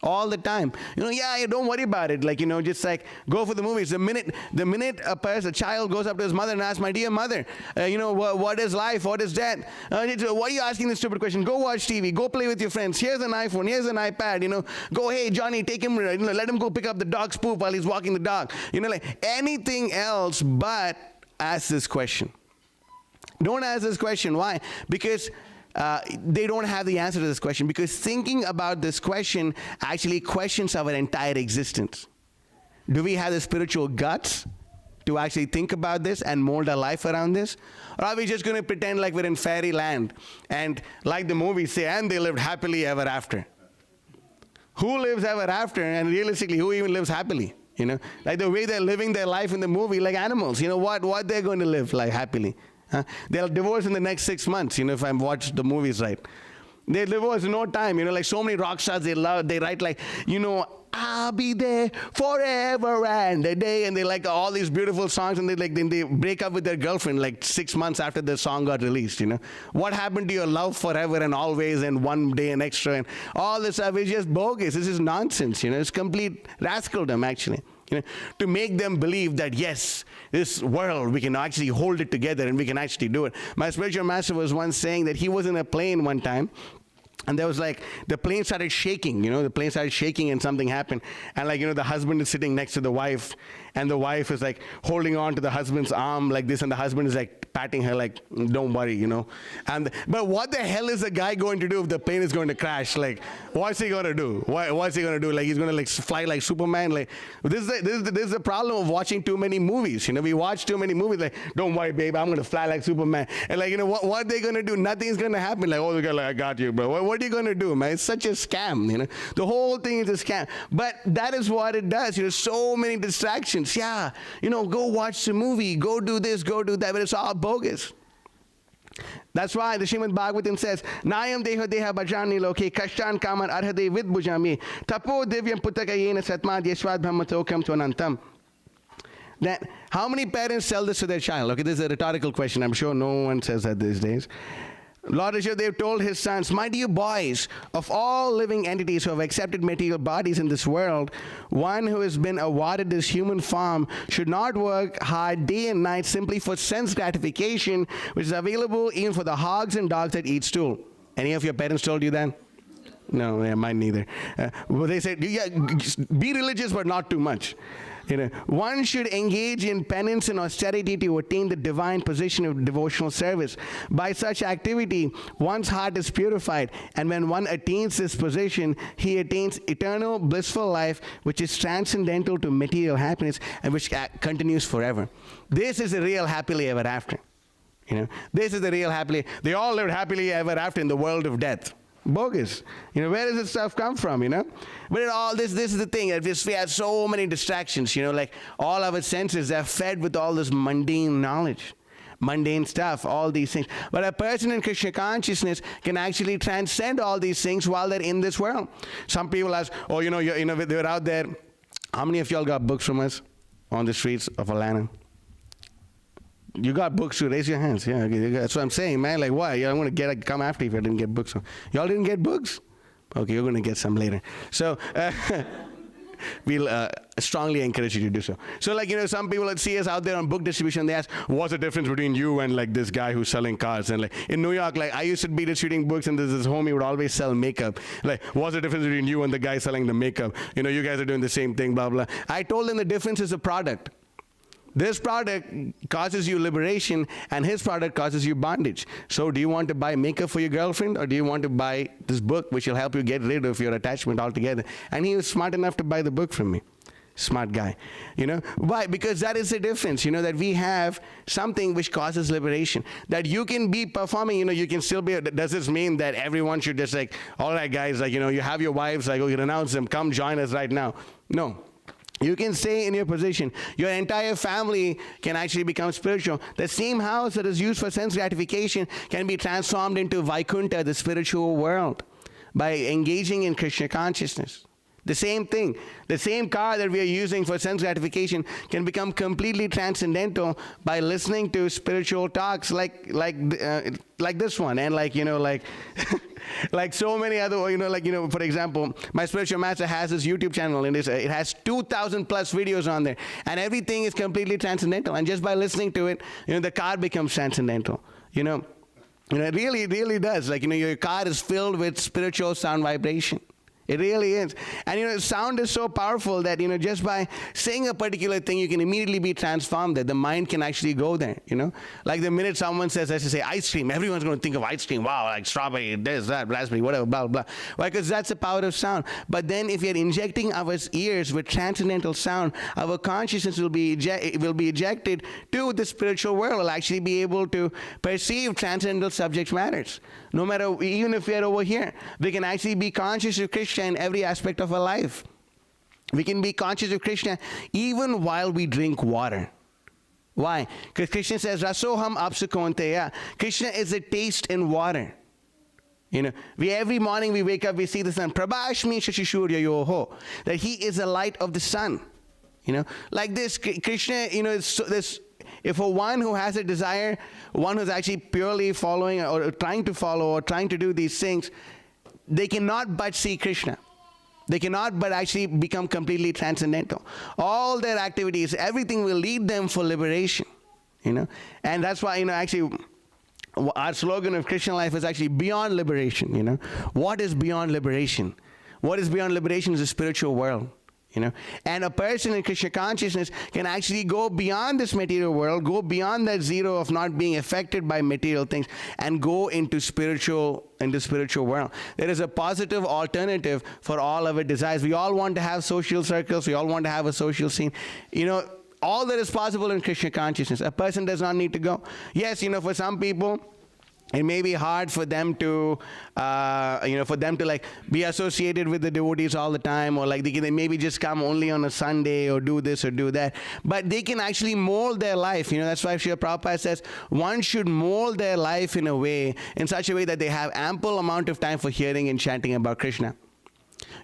all the time. Don't worry about it. Just like go for the movies. The minute a child goes up to his mother and asks, my dear mother, what is life? What is death? Why are you asking this stupid question? Go watch TV. Go play with your friends. Here's an iPhone. Here's an iPad. Go, hey, Johnny, take him, let him go pick up the dog's poop while he's walking the dog. Anything else but ask this question. Don't ask this question. Why? Because they don't have the answer to this question, because thinking about this question actually questions our entire existence. Do we have the spiritual guts to actually think about this and mold our life around this? Or are we just going to pretend like we're in fairyland and, like the movies say, and they lived happily ever after? Who lives ever after, and realistically, who even lives happily? Like the way they're living their life in the movie, like animals. What they're going to live like happily? They'll divorce in the next 6 months, if I've watched the movies right. They divorce in no time, like so many rock stars they write like, I'll be there forever and a day, and they like all these beautiful songs, and then they break up with their girlfriend like 6 months after the song got released. What happened to your love forever and always and one day and extra and all this stuff is just bogus. This is nonsense. It's complete rascaldom actually. To make them believe that yes, this world, we can actually hold it together and we can actually do it. My spiritual master was once saying that he was in a plane one time, and there was like, the plane started shaking, the plane started shaking and something happened. And like, the husband is sitting next to the wife, and the wife is like holding on to the husband's arm like this, and the husband is like patting her like, don't worry, but what the hell is the guy going to do if the plane is going to crash? Like, what's he going to do? What's he going to do? Like, he's going to like fly like Superman? Like, this is the problem of watching too many movies. We watch too many movies, like, don't worry, babe, I'm going to fly like Superman. And like, what are they going to do? Nothing's going to happen. Like, oh, the guy, like, I got you, bro. What are you going to do, man? It's such a scam, The whole thing is a scam. But that is what it does. So many distractions. Yeah, go watch the movie, go do this, go do that, but it's all bogus. That's why the Srimad Bhagavatam says, Nayam deha deha bhajani loke kashtan kaman arhade vid bhujami tapo divyam putakayena satmad yashvad brahmatokam tvanantam. That how many parents tell this to their child? Okay, this is a rhetorical question. I'm sure no one says that these days. Lord Rishabh told his sons, my dear boys, of all living entities who have accepted material bodies in this world, one who has been awarded this human form should not work hard day and night simply for sense gratification, which is available even for the hogs and dogs that eat stool. Any of your parents told you that? No, yeah, mine neither. Well, they said, yeah, be religious, but not too much. One should engage in penance and austerity to attain the divine position of devotional service. By such activity, one's heart is purified, and when one attains this position, he attains eternal blissful life, which is transcendental to material happiness and which continues forever. This is the real happily ever after. This is the real happily. They all lived happily ever after in the world of death. Bogus. Where does this stuff come from, But all this is the thing. We have so many distractions, like all our senses are fed with all this mundane knowledge, mundane stuff, all these things. But a person in Krishna consciousness can actually transcend all these things while they're in this world. Some people ask, oh, they're out there. How many of y'all got books from us on the streets of Atlanta? You got books too. Raise your hands. Yeah, that's what I'm saying, man. Like, why? I'm going to come after you if I didn't get books. Y'all didn't get books? Okay, you're going to get some later. So, we'll strongly encourage you to do so. So, like, some people that see us out there on book distribution, they ask, what's the difference between you and, like, this guy who's selling cars? And, like, in New York, like, I used to be distributing books, and there's this homie would always sell makeup. Like, what's the difference between you and the guy selling the makeup? You guys are doing the same thing, blah, blah. I told them the difference is the product. This product causes you liberation, and his product causes you bondage. So do you want to buy makeup for your girlfriend, or do you want to buy this book which will help you get rid of your attachment altogether? And he was smart enough to buy the book from me. Smart guy. Why? Because that is the difference, that we have something which causes liberation. That you can be performing, you can still be, does this mean that everyone should just like, all right guys, like, you have your wives, like, you renounce them, come join us right now? No. You can stay in your position. Your entire family can actually become spiritual. The same house that is used for sense gratification can be transformed into Vaikuntha, the spiritual world, by engaging in Krishna consciousness. The same thing. The same car that we are using for sense gratification can become completely transcendental by listening to spiritual talks like this one, and like like so many other, for example, my spiritual master has his YouTube channel, and it has 2,000 plus videos on there, and everything is completely transcendental. And just by listening to it, the car becomes transcendental. It really does. Like, your car is filled with spiritual sound vibration. It really is. And sound is so powerful that, just by saying a particular thing, you can immediately be transformed there. The mind can actually go there, Like the minute someone says, let's just say ice cream, everyone's going to think of ice cream. Wow, like strawberry, this, that, raspberry, whatever, blah, blah. Why? Because that's the power of sound. But then if you're injecting our ears with transcendental sound, our consciousness will be ejected to the spiritual world. We'll actually be able to perceive transcendental subject matters. No matter, even if we're over here, we can actually be conscious of Krishna in every aspect of our life. We can be conscious of Krishna even while we drink water. Why? Because Krishna says, Rasoham apsukonteya. Krishna is a taste in water. We every morning we wake up, we see the sun. Prabhashmi Shashishurya Yoho. That he is the light of the sun. Like this, Krishna, this. If for one who has a desire, one who's actually purely following or trying to follow or trying to do these things, they cannot but see Krishna. They cannot but actually become completely transcendental. All their activities, everything will lead them for liberation. And that's why, actually, our slogan of Christian life is actually beyond liberation. What is beyond liberation? What is beyond liberation is the spiritual world. And a person in Krishna consciousness can actually go beyond this material world, go beyond that zero of not being affected by material things, and go into spiritual world. There is a positive alternative for all of our desires. We all want to have social circles. We all want to have a social scene. All that is possible in Krishna consciousness. A person does not need to go. Yes, for some people, it may be hard for them to, like be associated with the devotees all the time, or like they maybe just come only on a Sunday or do this or do that. But they can actually mold their life. That's why Srila Prabhupada says one should mold their life in such a way that they have ample amount of time for hearing and chanting about Krishna.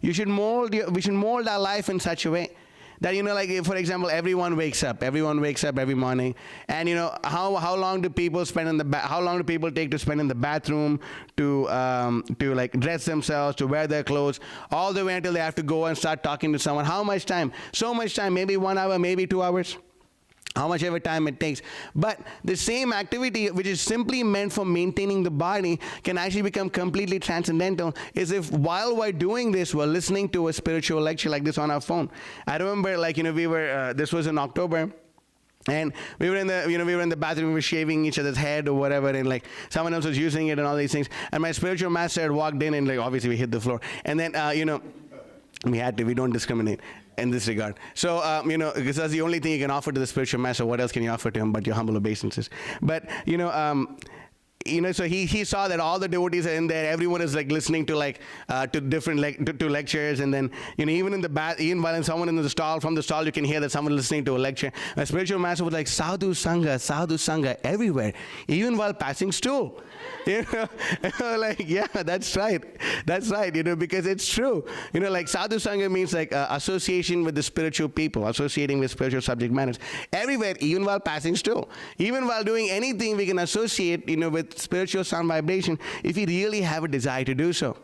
We should mold our life in such a way that, like, for example, everyone wakes up every morning, and how long do people spend how long do people take to spend in the bathroom, to like dress themselves, to wear their clothes, all the way until they have to go and start talking to someone? How much time? So much time, maybe 1 hour, maybe 2 hours. How much ever time it takes. But the same activity, which is simply meant for maintaining the body, can actually become completely transcendental, is if while we're doing this, we're listening to a spiritual lecture like this on our phone. I remember, like, we were, this was in October, and we were in the bathroom, we were shaving each other's head or whatever, and like someone else was using it and all these things. And my spiritual master had walked in, and like obviously we hit the floor. And then, we don't discriminate in this regard. So, because that's the only thing you can offer to the spiritual master. What else can you offer to him but your humble obeisances? But, so he saw that all the devotees are in there. Everyone is like listening to to different to lectures, and then even in the even while someone in the stall, from the stall you can hear that someone listening to a lecture. My spiritual master was like sadhu sangha everywhere, even while passing stool. Like, yeah, that's right, because it's true. Like sadhu sangha means like association with the spiritual people, associating with spiritual subject matters everywhere, even while passing stool, even while doing anything we can associate with spiritual sound vibration, if we really have a desire to do so.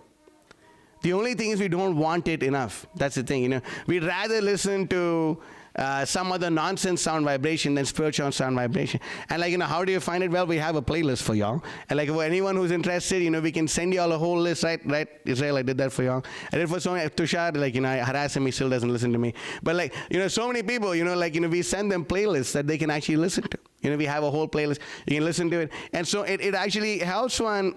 The only thing is we don't want it enough. That's the thing. We'd rather listen to some other nonsense sound vibration than spiritual sound vibration. And like, how do you find it? Well, we have a playlist for y'all. And like, for anyone who's interested, we can send y'all a whole list, right? Israel, I did that for y'all. I did for so many. Tushar, like, I harass him, he still doesn't listen to me. But like, so many people, we send them playlists that they can actually listen to. We have a whole playlist. You can listen to it. And so it actually helps one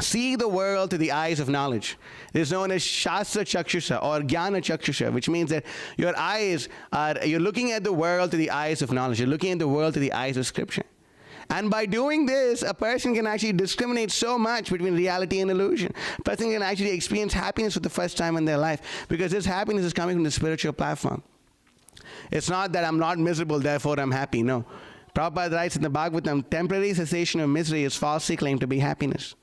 see the world through the eyes of knowledge. It is known as Shastra Chakshusha or Jnana Chakshusha, which means that your eyes you're looking at the world through the eyes of knowledge. You're looking at the world through the eyes of Scripture. And by doing this, a person can actually discriminate so much between reality and illusion. A person can actually experience happiness for the first time in their life, because this happiness is coming from the spiritual platform. It's not that I'm not miserable, therefore I'm happy. No. Prabhupada writes in the Bhagavatam, temporary cessation of misery is falsely claimed to be happiness.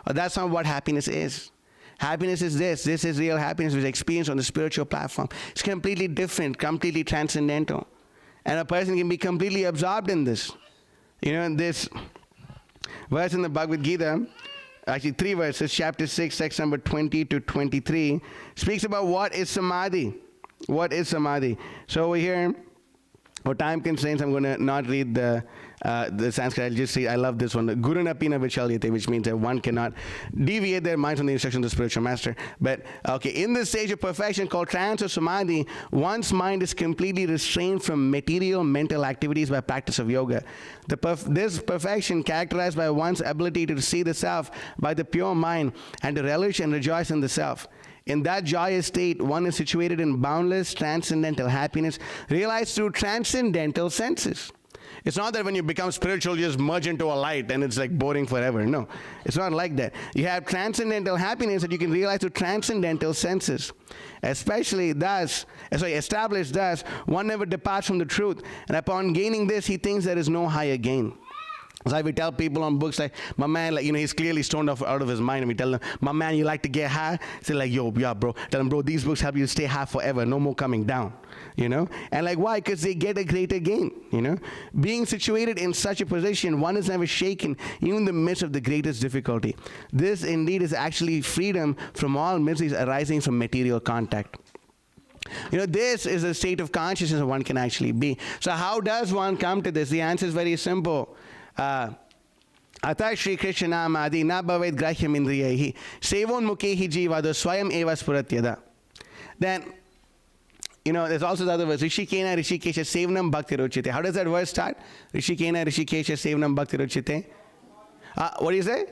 But that's not what happiness is. Happiness is this. This is real happiness, which is experienced on the spiritual platform. It's completely different, completely transcendental. And a person can be completely absorbed in this. In this verse in the Bhagavad Gita, actually 3 verses, chapter 6, text number 20 to 23, speaks about what is samadhi. What is samadhi? So over here, for time constraints, I'm going to not read the Sanskrit. I'll just say, I love this one. Guru napina vichalyate, which means that one cannot deviate their mind from the instructions of the spiritual master. But, okay, in this stage of perfection called trance or samadhi, one's mind is completely restrained from material mental activities by practice of yoga. This perfection, characterized by one's ability to see the self by the pure mind and to relish and rejoice in the self. In that joyous state, one is situated in boundless transcendental happiness, realized through transcendental senses. It's not that when you become spiritual, you just merge into a light and it's like boring forever. No, it's not like that. You have transcendental happiness that you can realize through transcendental senses. Established thus, one never departs from the truth. And upon gaining this, he thinks there is no higher gain. So we tell people on books like, my man, like, he's clearly stoned out of his mind, and we tell them, my man, you like to get high? Say like, yo, yeah, bro. Tell them, bro, these books help you stay high forever, no more coming down, And like, why? Because they get a greater gain, Being situated in such a position, one is never shaken, even in the midst of the greatest difficulty. This indeed is actually freedom from all miseries arising from material contact. This is a state of consciousness that one can actually be. So how does one come to this? The answer is very simple. Ata Shri Krishna Namadi na bhavet grahyam indriyahi sevon mukhehi jivado swayam eva spuratyada. Then, there's also the other verse, Rishikena Rishikesha Sevanam Bhakti Ruchite. How does that verse start? Rishikena Rishikesha Sevanam Bhakti Ruchite. What do you say?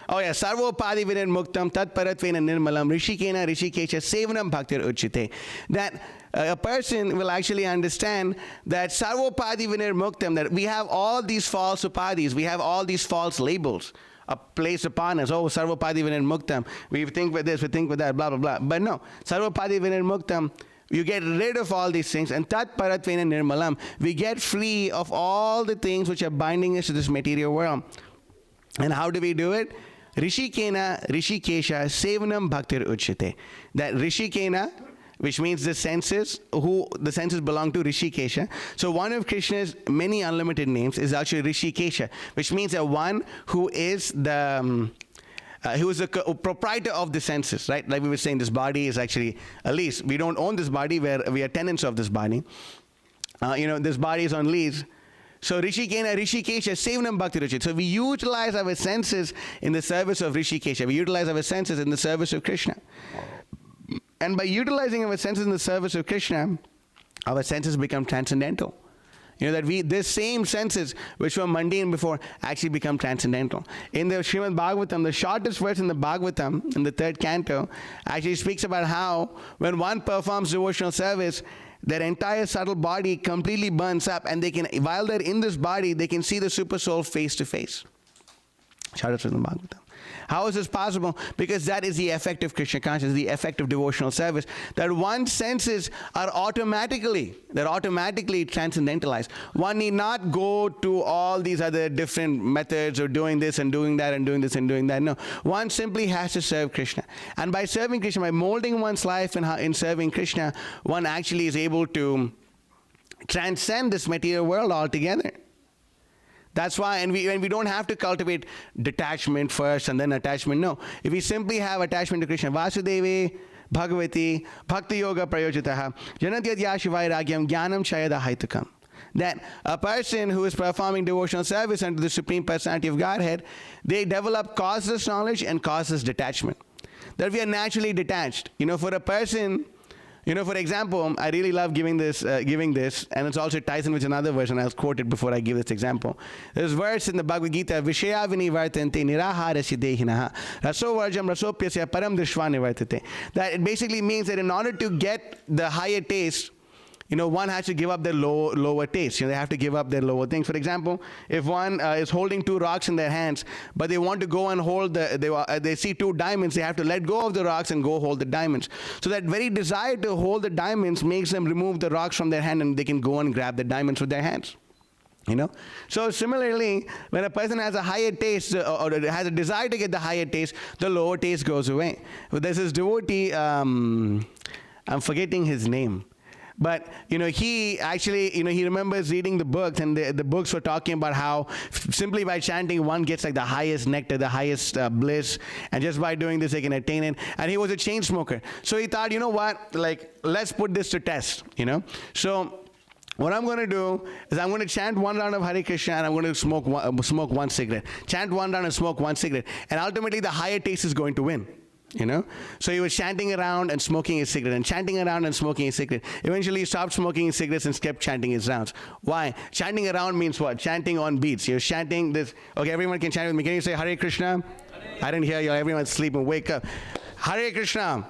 Oh yeah, Sarvopadi Vinir Muktam Tat Paratvena Nirmalam Rishikena Rishikesha Sevanam Bhaktir Uchite. That a person will actually understand that Sarvopadi Vinir Muktam, that we have all these false upadis, we have all these false labels placed upon us. Oh, Sarvopadi Vinir Muktam, we think with this, we think with that, blah, blah, blah. But no, Sarvopadi Vinir Muktam, you get rid of all these things, and Tat Paratvena Nirmalam, we get free of all the things which are binding us to this material world. And how do we do it? Rishikena Rishikesha Sevanam Bhaktir Uchite. That Rishikena, which means the senses belong to Rishikesha. So one of Krishna's many unlimited names is actually Rishikesha, which means that one who is the proprietor of the senses, right? Like we were saying, this body is actually a lease. We don't own this body, we are tenants of this body. This body is on lease. So Rishikena Rishikesha Sevanam Bhakti Ruchite. So we utilize our senses in the service of Rishikesha. We utilize our senses in the service of Krishna. And by utilizing our senses in the service of Krishna, our senses become transcendental. This same senses which were mundane before actually become transcendental. In the Srimad Bhagavatam, the shortest verse in the Bhagavatam, in the 3rd canto, actually speaks about how when one performs devotional service, their entire subtle body completely burns up, and while they're in this body, they can see the super soul face to face. Shortest verse in the Bhagavatam. How is this possible? Because that is the effect of Krishna consciousness, the effect of devotional service. That one's senses are automatically transcendentalized. One need not go to all these other different methods of doing this and doing that and doing this and doing that. No, one simply has to serve Krishna. And by serving Krishna, by molding one's life in serving Krishna, one actually is able to transcend this material world altogether. That's why, and we don't have to cultivate detachment first and then attachment. No. If we simply have attachment to Krishna, Vasudevi, Bhagavati, Bhakti Yoga Prayojitaha, Janatyadya Shivairagyam, Jnanam Chayada Haitukam. That a person who is performing devotional service unto the Supreme Personality of Godhead, they develop causeless knowledge and causeless detachment. That we are naturally detached. For a person, for example, I really love giving this, and it's also ties in with another verse, and I'll quote it before I give this example. There's a verse in the Bhagavad Gita, Vishaya vinivartante nirahara siddehinaha raso varjam rasopyasya param drishva nivartate. That it basically means that in order to get the higher taste, one has to give up their lower taste. They have to give up their lower things. For example, if one is holding 2 rocks in their hands, but they want to go and hold they see 2 diamonds, they have to let go of the rocks and go hold the diamonds. So that very desire to hold the diamonds makes them remove the rocks from their hand, and they can go and grab the diamonds with their hands. So similarly, when a person has a higher taste or has a desire to get the higher taste, the lower taste goes away. But there's this devotee, I'm forgetting his name. But, he actually, he remembers reading the books, and the books were talking about how simply by chanting one gets like the highest nectar, the highest bliss, and just by doing this they can attain it. And he was a chain smoker. So he thought, let's put this to test, So what I'm going to do is I'm going to chant 1 round of Hare Krishna, and I'm going to smoke 1 cigarette. Chant 1 round and smoke 1 cigarette. And ultimately the higher taste is going to win. So he was chanting around and smoking his cigarette, and chanting around and smoking his cigarette. Eventually he stopped smoking his cigarettes and kept chanting his rounds. Why? Chanting around means what? Chanting on beats. You're chanting this. Okay, everyone can chant with me. Can you say Hare Krishna? I didn't hear you. Everyone's sleeping. Wake up. Hare Krishna.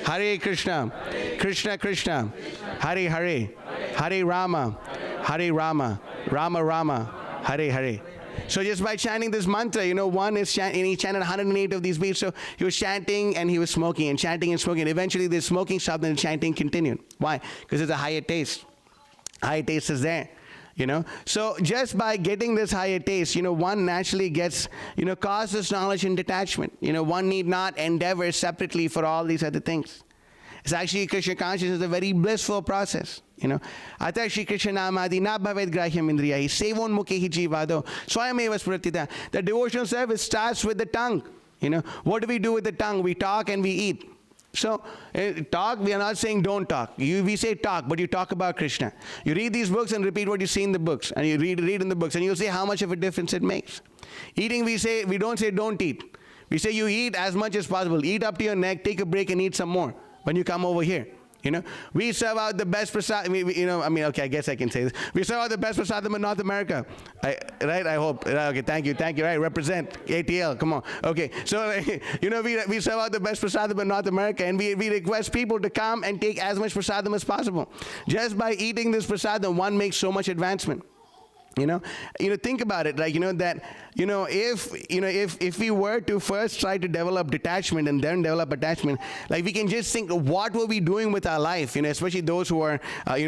Hare Krishna. Krishna Krishna. Hare Hare. Hare Rama. Hare Rama. Rama Rama. Hare Hare. So just by chanting this mantra, one is and he chanted 108 of these beats. So he was chanting and he was smoking and chanting and smoking. Eventually the smoking stopped and the chanting continued. Why? Because it's a higher taste. Higher taste is there. So just by getting this higher taste, one naturally gets, causes knowledge and detachment. One need not endeavor separately for all these other things. It's actually, Krishna consciousness is a very blissful process. Ata Shri Krishna namadi na bhavet grahyam indriyahi sevon mukhi jivado swayameva spratita. The devotional service starts with the tongue. What do we do with the tongue? We talk and we eat. So, talk, we are not saying don't talk. We say talk, but you talk about Krishna. You read these books and repeat what you see in the books. And you read in the books, and you'll see how much of a difference it makes. Eating, we don't say don't eat. We say you eat as much as possible. Eat up to your neck, take a break, and eat some more when you come over here. We serve out the best prasad. Okay, I guess I can say this. We serve out the best prasadam in North America. Right? I hope. Okay, thank you. Right, represent ATL. Come on. Okay, so, we serve out the best prasadam in North America, and we request people to come and take as much prasadam as possible. Just by eating this prasadam, one makes so much advancement. Think about it, like, if we were to first try to develop detachment and then develop attachment, like, we can just think, what were we doing with our life, especially those who are,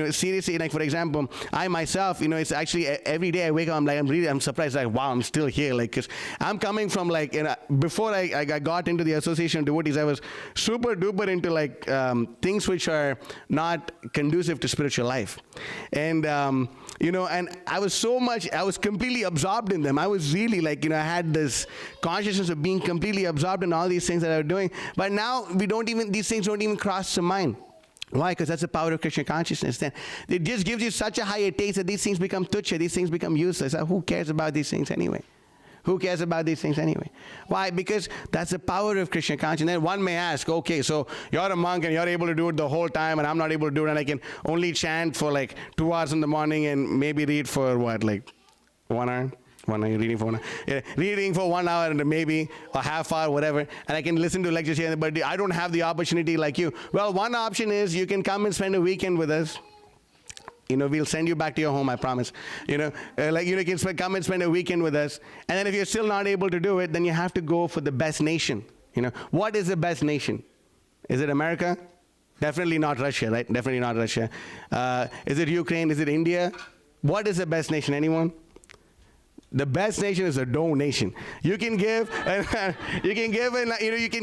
seriously, like, for example, I myself, it's actually every day I wake up, I'm surprised, like, wow, I'm still here, like, because I'm coming from, like, before I got into the Association of Devotees, I was super duper into, like, things which are not conducive to spiritual life, and I was completely absorbed in them. I was really, like, I had this consciousness of being completely absorbed in all these things that I was doing. But now these things don't even cross the mind. Why? Because that's the power of Krishna consciousness. Then it just gives you such a higher taste that these things become tuchya, these things become useless. Who cares about these things anyway? Who cares about these things anyway? Why? Because that's the power of Krishna consciousness. Then one may ask, okay, so you're a monk and you're able to do it the whole time, and I'm not able to do it, and I can only chant for like 2 hours in the morning and maybe read for what, like 1 hour? 1 hour, reading for 1 hour. Yeah, reading for 1 hour and maybe a half hour, whatever, and I can listen to lectures here, but I don't have the opportunity like you. Well, one option is you can come and spend a weekend with us. We'll send you back to your home, I promise. You can come and spend a weekend with us. And then if you're still not able to do it, then you have to go for the best nation. What is the best nation? Is it America? Definitely not Russia, right? Definitely not Russia. Is it Ukraine? Is it India? What is the best nation? Anyone? The best nation is a donation. You can give, you can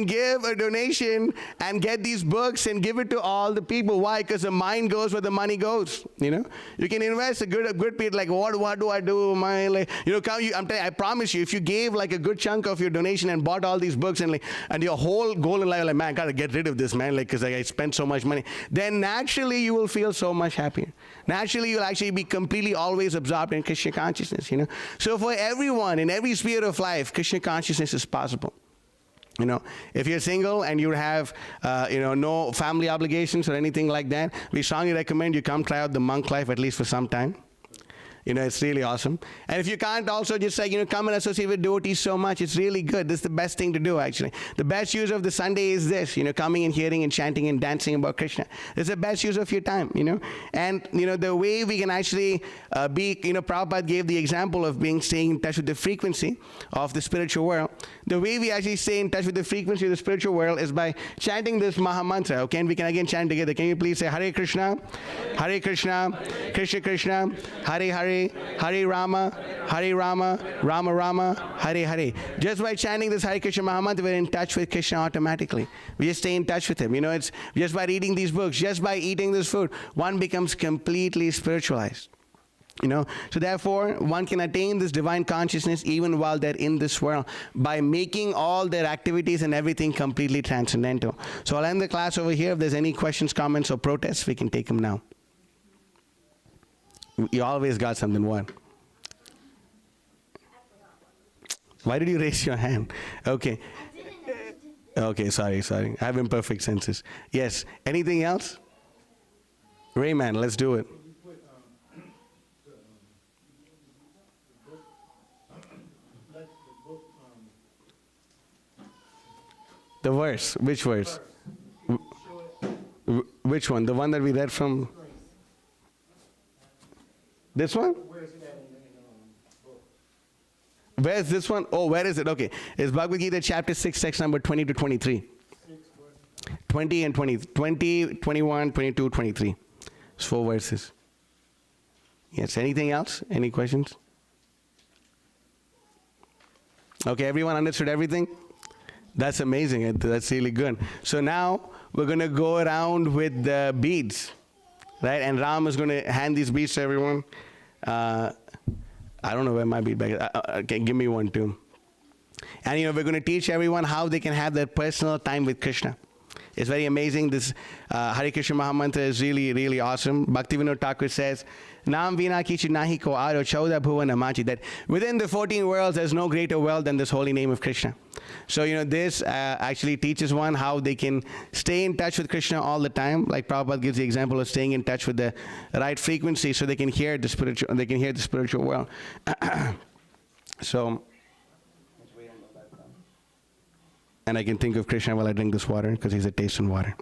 give a donation and get these books and give it to all the people. Why? Because the mind goes where the money goes. You can invest a good bit. Like, what do I do? I promise you, if you gave like a good chunk of your donation and bought all these books and your whole goal in life, like, man, I gotta get rid of this, man, because I spent so much money. Then naturally you will feel so much happier. Naturally, you'll actually be completely always absorbed in Krishna consciousness. So for everyone, in every sphere of life, Krishna consciousness is possible. If you're single and you have, no family obligations or anything like that, we strongly recommend you come try out the monk life at least for some time. It's really awesome. And if you can't, also just come and associate with devotees so much. It's really good. This is the best thing to do, actually. The best use of the Sunday is this, coming and hearing and chanting and dancing about Krishna. It's the best use of your time, And, the way we can actually be, Prabhupada gave the example of staying in touch with the frequency of the spiritual world. The way we actually stay in touch with the frequency of the spiritual world is by chanting this Maha Mantra, okay? And we can again chant together. Can you please say Hare Krishna, Krishna Krishna, Hare Hare, Hare Rama, Rama Rama, Hare Hare. Just by chanting this Hare Krishna Maha Mantra, we're in touch with Krishna automatically. We just stay in touch with him. It's just by reading these books, just by eating this food, one becomes completely spiritualized. So therefore, one can attain this divine consciousness even while they're in this world by making all their activities and everything completely transcendental. So I'll end the class over here. If there's any questions, comments, or protests, we can take them now. You always got something. What? Why did you raise your hand? Okay. Okay, sorry. I have imperfect senses. Yes. Anything else? Rayman, let's do it. The verse. Which verse? Which one? The one that we read from? This one? Where's this one? Oh, where is it? Okay. It's Bhagavad Gita chapter 6, section number 20 to 23. 20 and 20. 20, 21, 22, 23. It's 4 verses. Yes, anything else? Any questions? Okay, everyone understood everything? That's amazing. That's really good. So now we're going to go around with the beads, right? And Ram is going to hand these beads to everyone. I don't know where my bead bag is. Okay, give me one too. And we're going to teach everyone how they can have their personal time with Krishna. It's very amazing. This Hare Krishna Mahamantra is really, really awesome. Bhaktivinoda Thakur says, Nam vina kichu nahi ko aro chauda bhuvana machi, that within the 14 worlds, there's no greater wealth than this holy name of Krishna. So, this actually teaches one how they can stay in touch with Krishna all the time. Like Prabhupada gives the example of staying in touch with the right frequency so they can hear the spiritual world. So, and I can think of Krishna while I drink this water because he's a taste in water.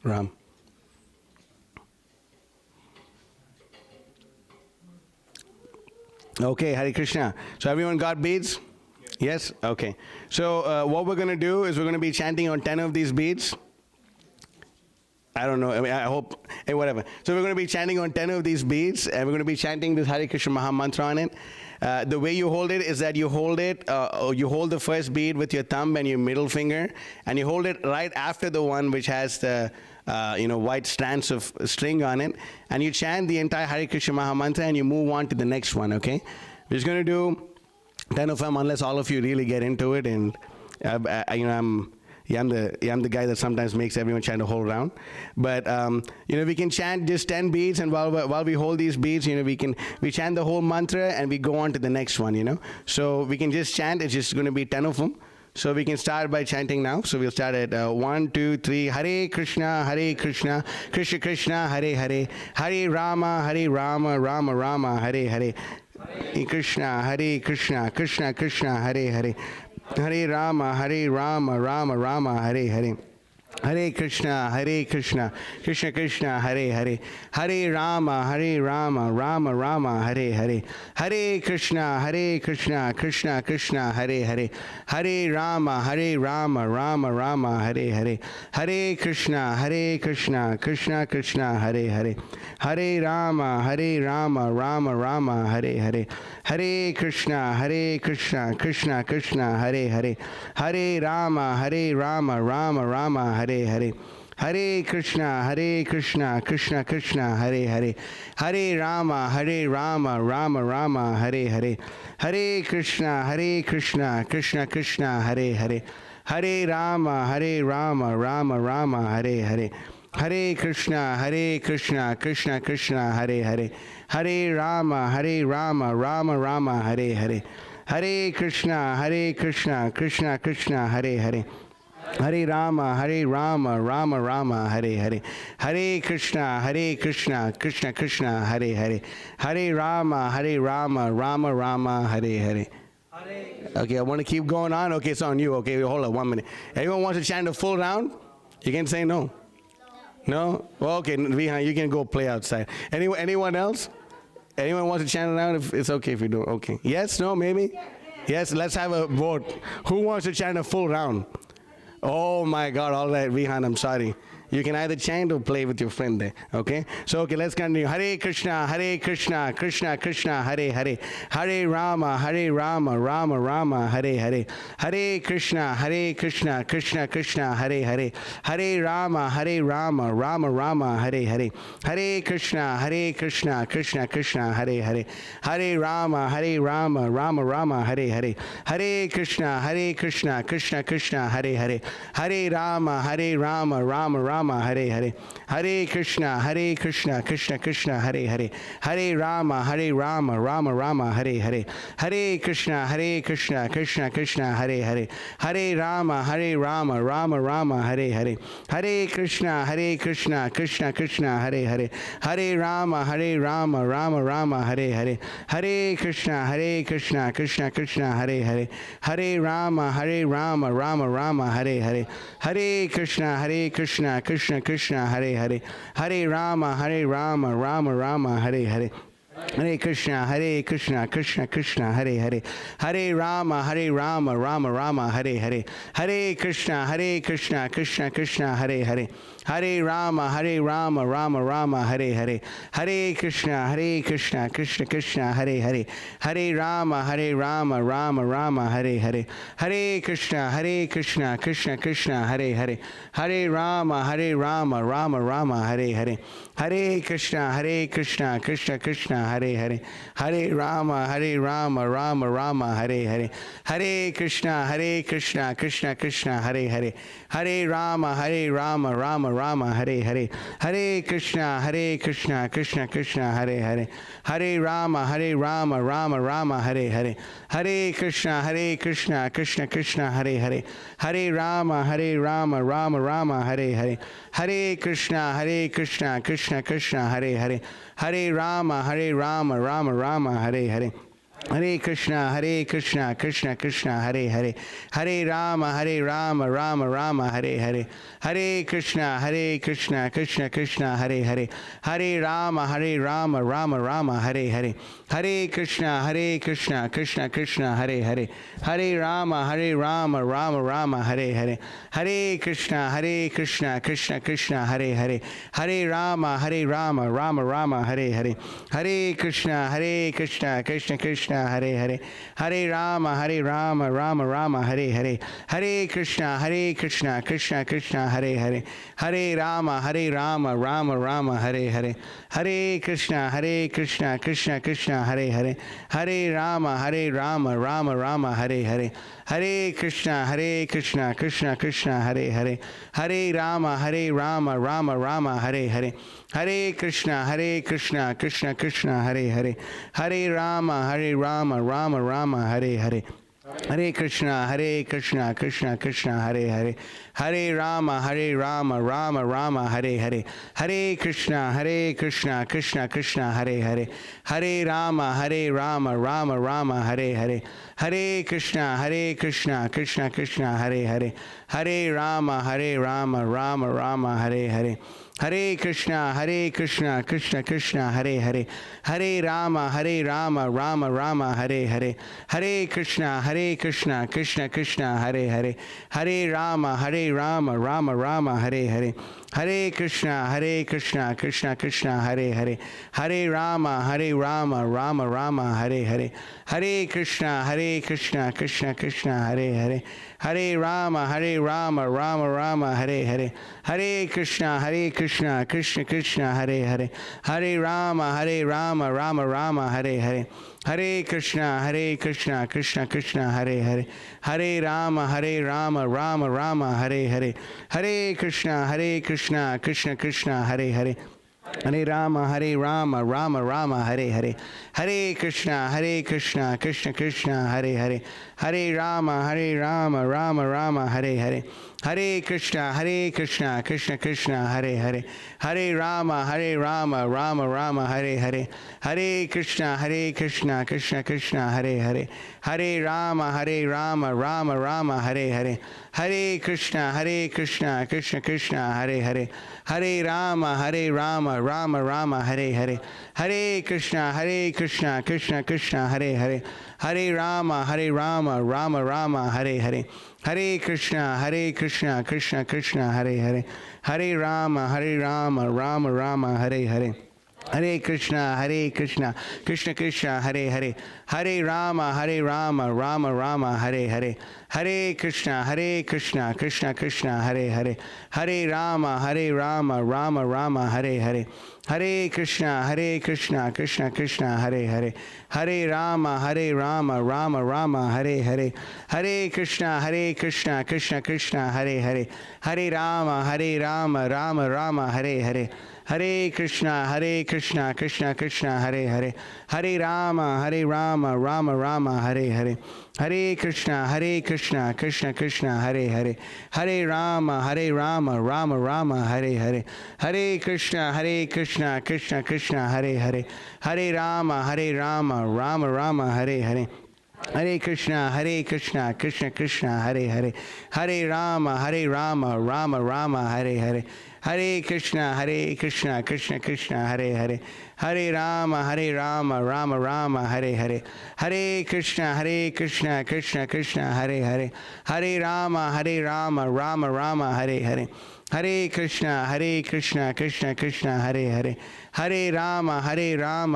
Ram. Okay, Hare Krishna. So everyone got beads? Yes? Okay. So what we're going to do is we're going to be chanting on 10 of these beads. I don't know. I hope. Hey, whatever. So we're going to be chanting on 10 of these beads, and we're going to be chanting this Hare Krishna Mahamantra on it. The way you hold it is that you hold the first bead with your thumb and your middle finger, and you hold it right after the one which has the white strands of string on it, and you chant the entire Hare Krishna Mahamantra, and you move on to the next one, okay? We're just going to do 10 of them unless all of you really get into it, and I'm the guy that sometimes makes everyone chant a whole round. But we can chant just 10 beads, and while we hold these beads, we chant the whole mantra and we go on to the next one, So we can just chant. It's just going to be 10 of them. So we can start by chanting now. So we'll start at 1, 2, 3. Hare Krishna, Krishna Krishna, Hare Hare. Hare Rama, Rama Rama, Hare Hare. Hare Krishna, Krishna Krishna, Hare Hare. Hare Rama, Rama Rama, Hare Hare. Hare Krishna, Krishna Krishna, Hare Hare. Hare Rama, Rama Rama, Hare Hare. Hare Krishna, Krishna Krishna, Hare Hare. Hare Rama, Rama Rama, Hare Hare. Hare Krishna, Krishna Krishna, Hare Hare. Hare Rama, Rama Rama, Hare Hare. Hare Krishna, Krishna Krishna, Hare Hare. Hare Rama, Rama Rama, Hare Hare. Hare Krishna, Krishna Krishna, Hare Hare. Hare Rama, Rama Rama, Hare Hare. Hare Krishna, Krishna Krishna, Hare Hare. Hare Rama, Rama Rama, Hare Hare. Hare Krishna, Krishna Krishna, Hare Hare. Hare Rama, Rama Rama, Hare Hare. Hare Krishna, Krishna Krishna, Hare Hare. Hare Rama, Rama Rama, Hare Hare. Hare Krishna, Krishna Krishna, Hare Hare. Hare Rama, Rama Rama, Hare Hare. Okay, I want to keep going on. Okay, it's on you. Okay, hold on 1 minute. Anyone wants to chant a full round? You can say no. No? Well, okay, Vihan, you can go play outside. Anyone else? Anyone wants to chant around? It's okay if you don't. Okay. Yes? No? Maybe? Yes? Let's have a vote. Who wants to chant a full round? Oh my God! All right, Vihan, I'm sorry. You can either chant or play with your friend there. Okay? So, okay, let's continue. Hare Krishna, Krishna Krishna, Hare Hare. Hare Rama, Rama Rama, Hare Hare. Hare Krishna, Krishna Krishna, Hare Hare. Hare Rama, Rama Rama, Hare Hare. Hare Krishna, Krishna Krishna, Hare Hare. Hare Rama, Rama Rama, Hare Hare. Hare Krishna, Krishna Hare Hare. Hare Rama, Rama Hare Hare. Hare Krishna, Krishna Krishna, Hare Hare. Hare Rama, Rama Rama, Hare Hare. Hare Krishna, Krishna Krishna, Hare Hare. Hare Rama, Rama Rama, Hare Hare. Hare Krishna, Krishna Krishna, Hare Hare. Hare Rama, Rama Rama, Hare Hare. Hare Krishna, Krishna Krishna, Hare Hare. Hare Rama, Rama Rama, Hare Hare. Hare Krishna, Krishna Krishna Krishna Hare Hare, Hare Rama Rama Rama Hare Hare. Hare Krishna Krishna Krishna Hare Hare, Hare Rama Rama Rama Hare Hare, Hare Krishna Krishna Krishna Hare Hare, Hare Rama Rama Rama Hare Hare, Hare Krishna Krishna Krishna Hare Hare, Hare Rama Rama Rama Hare Hare, Hare Krishna Krishna Krishna Hare Hare, Hare Rama Rama Rama Hare Hare, Hare Krishna Krishna Krishna Hare Hare, Hare Rama Rama Rama Hare Hare, Hare Krishna Krishna Krishna Hare Hare, Hare Rama Rama Rama Hare Hare, Hare Krishna Krishna Krishna Hare Hare, Hare Rama Rama Rama Hare Hare, Hare Krishna Krishna Krishna Hare Hare, Hare Rama Rama Rama Hare Hare, Hare Krishna Krishna Krishna Hare Hare, Hare Rama Rama Rama Hare Hare, Hare Krishna Krishna Krishna Hare Hare, Hare Rama Rama Rama Hare Hare, Hare Krishna Krishna Krishna Hare Hare, Hare Rama Rama Rama Hare Hare, Hare Krishna Krishna Krishna Hare Hare, Hare Rama Rama Rama Hare Hare, Hare Krishna Krishna Krishna Hare Hare, Hare Rama Rama Rama Hare Hare, Hare Krishna Krishna Hare Hare, Hare Rama Rama Rama Hare Hare, Hare Krishna Krishna Hare Hare, Hare Rama Rama Rama Hare Hare, Hare Krishna Krishna Hare Hare, Hare Rama Rama Rama Hare Hare, Hare Krishna Krishna Hare Hare, Hare Rama Rama Rama Hare Hare, Hare Krishna Krishna Hare Hare, Hare Rama Rama Rama Hare Hare, Hare Krishna Krishna Hare Hare, Hare Rama Rama Rama Hare Hare, Hare Krishna Krishna Hare Hare, Hare Rama Rama Rama Hare Hare, Hare Krishna Krishna Hare Hare, Hare Rama Rama Rama Hare Hare, Hare Krishna Krishna Hare Hare, Hare Rama Rama Rama Hare Hare, Hare Krishna Krishna Hare Hare, Hare Rama Rama Rama Hare Hare, Hare Krishna Krishna Hare Hare, Hare Rama Rama Rama Hare Hare, Hare Krishna Krishna Hare Hare, Hare Rama Rama Rama Hare Hare, Hare Krishna Krishna Hare Hare, Hare Rama Rama Rama Hare Hare, Hare Krishna Krishna Hare Hare, Hare Rama Rama Rama Hare Hare, Hare Krishna Krishna Hare Hare, Hare Rama Rama Rama Hare Hare, Hare Krishna Krishna Hare Hare, Hare Rama Rama Rama Hare Hare, Hare Krishna Krishna Hare Hare, Hare Rama Rama Rama Hare Hare, Hare Krishna Krishna Hare Hare, Hare Rama Rama Rama Hare Hare, Hare Krishna Krishna Hare Hare, Hare Rama Rama Rama Hare Hare, Hare Krishna Krishna Hare Hare, Hare Rama Rama Rama Hare Hare, Hare Krishna Krishna Hare Hare, Hare Rama Rama Rama Hare Hare, Hare Krishna Krishna Hare Hare, Hare Rama Rama Rama Hare Hare, Hare Krishna Krishna Hare Hare, Hare Rama Rama Rama Hare Hare, Hare Krishna Krishna Hare Hare, Hare Rama Rama Rama Hare Hare, Hare Krishna Krishna Hare Hare, Hare Rama Rama Rama Hare Hare, Hare Krishna Krishna Hare Hare, Hare Rama Rama Rama Hare Hare, Hare Krishna Krishna Hare Hare, Hare Rama Rama Rama Hare Hare, Hare Krishna Krishna Hare Hare, Hare Rama Rama Rama Hare Hare, Hare Krishna Krishna Hare Hare, Hare Rama Rama Rama Hare Hare, Hare Krishna, Krishna Krishna, Hare Hare, Hare Rama, Rama Rama, Hare Hare, Hare Krishna, Krishna Krishna, Hare Hare, Hare Rama, Rama Rama, Hare Hare, Hare Krishna, Krishna Krishna, Hare Hare, Hare Rama,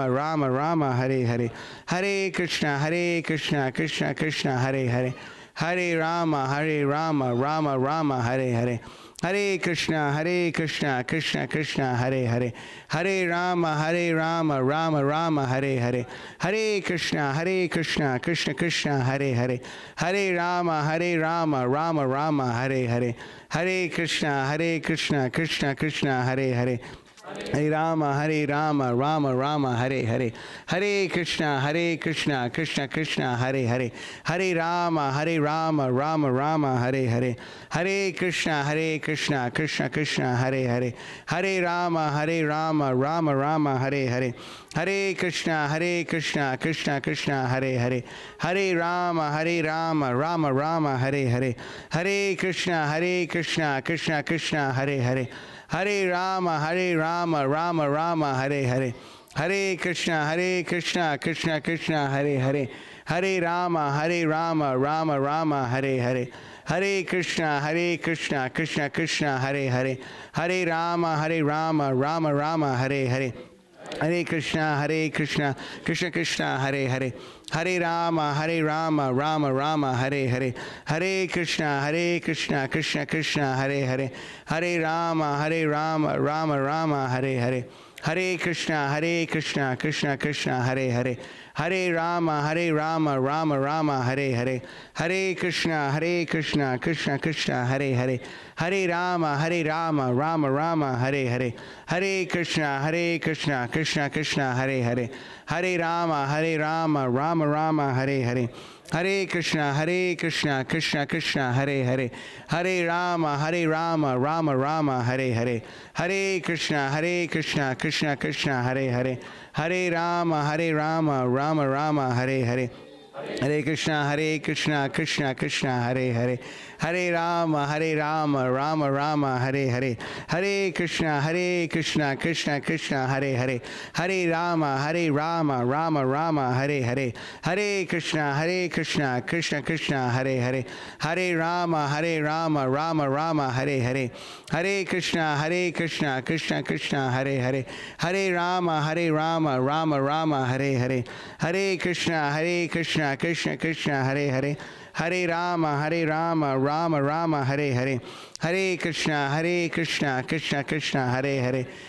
Rama Rama, Hare Hare, Hare Krishna, Krishna Krishna, Hare Hare, Hare Rama, Rama Rama, Hare Hare, Hare Krishna, Krishna Krishna, Hare Hare, Hare Rama, Rama Rama, Hare Hare, Hare Krishna, Krishna Krishna, Hare Hare, Hare Rama, Rama Rama, Hare Hare, Hare Krishna, Krishna Krishna, Hare Hare, Hare Rama, Rama Rama, Hare Hare, Hare Krishna, Krishna Krishna, Hare Hare, Hare Rama, Rama Rama, Hare Hare, Hare Krishna, Krishna Krishna, Hare Hare, Hare Rama, Rama Rama, Hare Hare, Hare Krishna, Krishna Krishna, Hare Hare, Hare Rama, Rama Rama, Hare Hare, Hare Krishna, Krishna Krishna, Hare Hare, Hare Rama, Rama Rama, Hare Hare, Hare Krishna, Krishna Krishna, Hare Hare, Hare Rama, Rama Rama, Hare Hare, Hare Krishna, Krishna Krishna, Hare Hare, Hare Rama, Rama Rama, Hare Hare, Hare Krishna, Krishna Krishna, Hare Hare, Hare Rama, Rama Rama, Hare Hare, Hare Krishna, Krishna Krishna, Hare Hare, Hare Rama, Rama Rama, Hare Hare, Hare Krishna, Krishna Krishna, Hare Hare, Hare Rama, Rama Rama, Hare Hare, Hare Krishna, Krishna Krishna, Hare Hare, Hare Rama, Rama Rama, Hare Hare, Hare Krishna, Krishna Krishna, Hare Hare, Hare Rama, Rama Rama, Hare Hare, Hare Krishna, Krishna Krishna, Hare Hare, Hare Rama, Rama Rama, Hare Hare, Hare Krishna, Krishna Krishna, Hare Hare, Hare Rama, Rama Rama, Hare Hare, Hare Krishna, Krishna Krishna, Hare Hare, Hare Rama, Rama Rama, Hare Hare, Hare Krishna, Krishna Krishna, Hare Hare, Hare Rama, Rama Rama, Hare Hare, Hare Krishna, Krishna Hare Hare, Hare Rama, Rama Rama, Hare Hare, Hare Krishna, Krishna Hare Hare, Hare Rama, Rama Rama, Hare Hare, Hare Krishna, Krishna Hare Hare,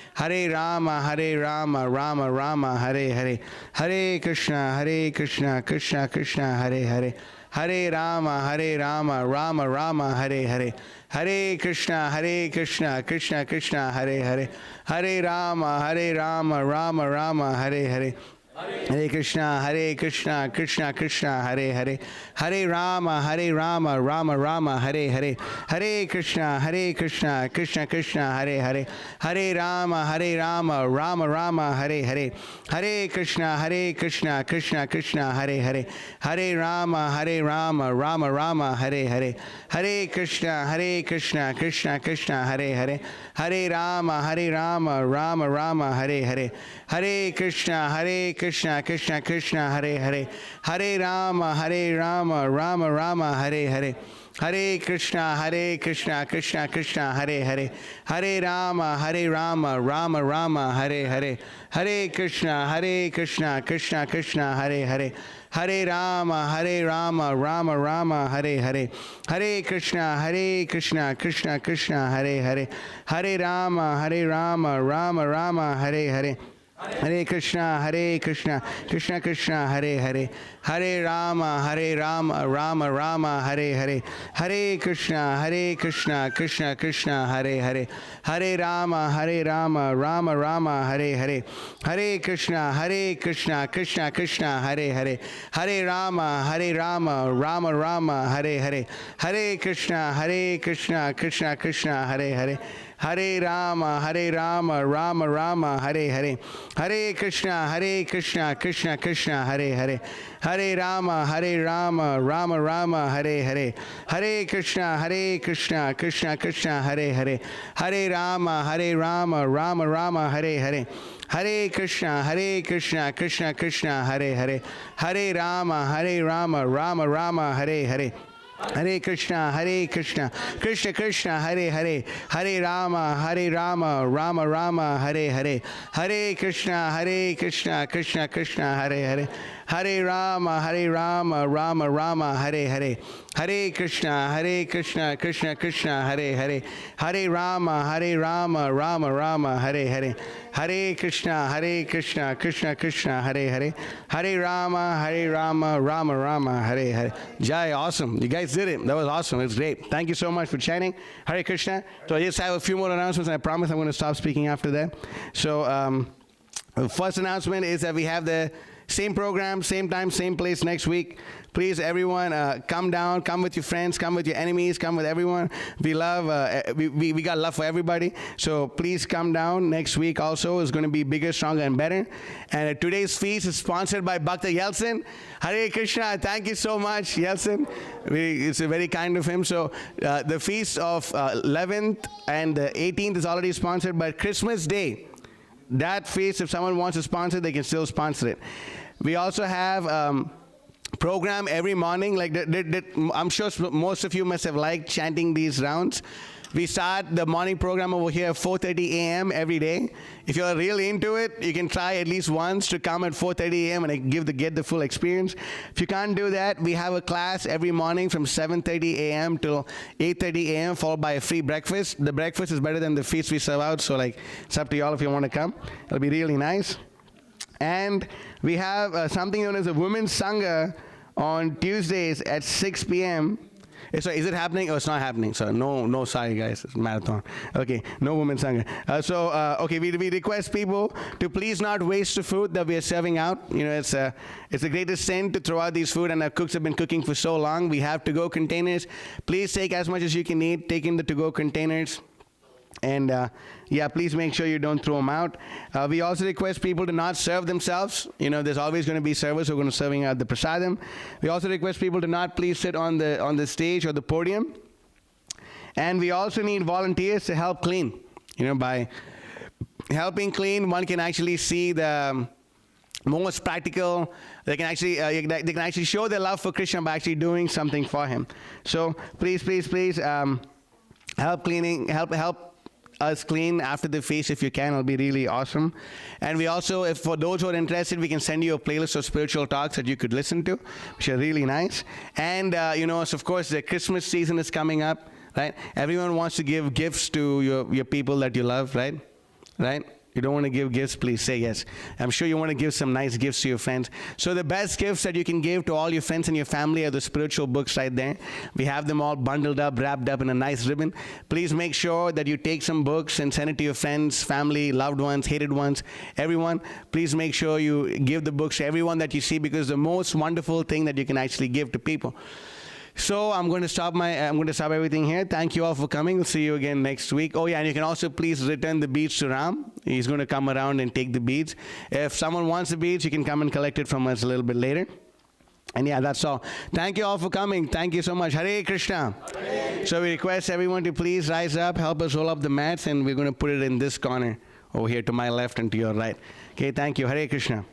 Hare Rama, Rama Rama, Hare Hare, Hare Krishna, Krishna Hare Hare, Hare Rama, Rama Rama, Hare Hare, Hare Krishna, Krishna Hare Hare, Hare Rama, Rama Rama, Hare Hare, Hare Krishna, Krishna Hare Hare, Hare Rama, Rama Rama, Hare Hare, Hare Krishna, Krishna Hare Hare, Hare Rama, Rama Rama, Hare Hare, Hare Krishna, Krishna Hare Hare, Hare Rama, Rama Rama, Hare Hare, Hare Krishna, Krishna Hare Hare, Hare Rama, Rama Rama, Hare Hare, Hare Krishna, Krishna Hare Hare, Hare Rama, Rama Rama, Hare Hare, Hare Krishna, Krishna Hare Hare, Hare Rama, Rama Rama, Hare Hare, Hare Krishna, Krishna Hare Hare, Hare Rama, Rama Rama, Hare Hare, Hare Krishna, Krishna Hare Hare, Hare Rama, Rama Rama, Hare Hare, Hare Krishna, Krishna Hare Hare, Hare Rama, Rama Rama, Hare Hare, Hare Krishna, Krishna Hare Hare, Hare Rama, Rama Rama, Hare Hare, Hare Krishna, Krishna Hare Hare, Hare Rama, Rama Rama, Hare Hare, Hare Krishna, Krishna Hare Hare, Hare Rama, Rama Rama, Hare Hare, Hare Krishna, Krishna Hare Hare, Hare Rama, Rama Rama, Hare Hare. Hare Krishna, Krishna Krishna, Hare Hare. Hare Rama, Rama Rama, Hare Hare. Hare Krishna, Krishna Krishna, Hare Hare. Hare Rama, Rama Rama, Hare Hare. Hare Krishna, Krishna Krishna, Hare Hare. Hare Rama, Rama Rama, Hare Hare. Hare Krishna, Krishna Krishna, Hare Hare. Hare Rama, Rama Rama, Hare Hare. Hare Krishna, Krishna Krishna, Hare Hare. Hare Rama, Rama Rama, Hare Hare. Hare Krishna, Krishna Krishna, Hare Hare. Hare Rama, Rama Rama, Hare Hare. Hare Krishna, Krishna Krishna, Hare Hare. Hare Rama, Rama Rama, Hare Hare. Jai, awesome. You guys did it. That was awesome. It's great. Thank you so much for chatting. Hare Krishna. So I just have a few more announcements, and I promise I'm going to stop speaking after that. So the first announcement is that we have the same program, same time, same place next week. Please, everyone, come down. Come with your friends. Come with your enemies. Come with everyone. We love. We got love for everybody. So please come down next week. Also, it's going to be bigger, stronger, and better. And today's feast is sponsored by Bhakta Yeltsin. Hare Krishna. Thank you so much, Yeltsin. It's very kind of him. So the feast of 11th and 18th is already sponsored. But Christmas Day, that feast, if someone wants to sponsor, they can still sponsor it. We also have program every morning. Like I'm sure most of you must have liked chanting these rounds. We start the morning program over here at 4:30 a.m. every day. If you're really into it, you can try at least once to come at 4:30 a.m. and get the full experience. If you can't do that, we have a class every morning from 7:30 a.m. till 8:30 a.m. followed by a free breakfast. The breakfast is better than the feast we serve out, so it's up to y'all if you want to come. It'll be really nice. And we have something known as a Women's Sangha on Tuesdays at 6 p.m. So is it happening? Oh, it's not happening. So no, sorry guys, it's marathon. Okay, no Women's Sangha. Okay, we request people to please not waste the food that we are serving out. You know, it's the greatest sin to throw out these food, and our cooks have been cooking for so long. We have to-go containers. Please take as much as you can eat. Take in the to-go containers. And please make sure you don't throw them out. We also request people to not serve themselves. You know, there's always going to be servers who are going to serving out the prasadam. We also request people to not please sit on the stage or the podium. And we also need volunteers to help clean. You know, by helping clean, one can actually see the most practical. They can actually show their love for Krishna by actually doing something for him. So please, help cleaning, help us clean after the feast if you can. It'll be really awesome. And we also, if for those who are interested, we can send you a playlist of spiritual talks that you could listen to, which are really nice. And so of course the Christmas season is coming up, right? Everyone wants to give gifts to your people that you love, right? You don't want to give gifts, please say yes. I'm sure you want to give some nice gifts to your friends. So the best gifts that you can give to all your friends and your family are the spiritual books right there. We have them all bundled up, wrapped up in a nice ribbon. Please make sure that you take some books and send it to your friends, family, loved ones, hated ones, everyone. Please make sure you give the books to everyone that you see, because the most wonderful thing that you can actually give to people. So I'm going to stop everything here. Thank you all for coming. We'll see you again next week. Oh yeah, and you can also please return the beads to Ram. He's going to come around and take the beads. If someone wants the beads, you can come and collect it from us a little bit later. And yeah, that's all. Thank you all for coming. Thank you so much. Hare Krishna. Hare. So we request everyone to please rise up, help us roll up the mats, and we're going to put it in this corner over here to my left and to your right. Okay, thank you. Hare Krishna.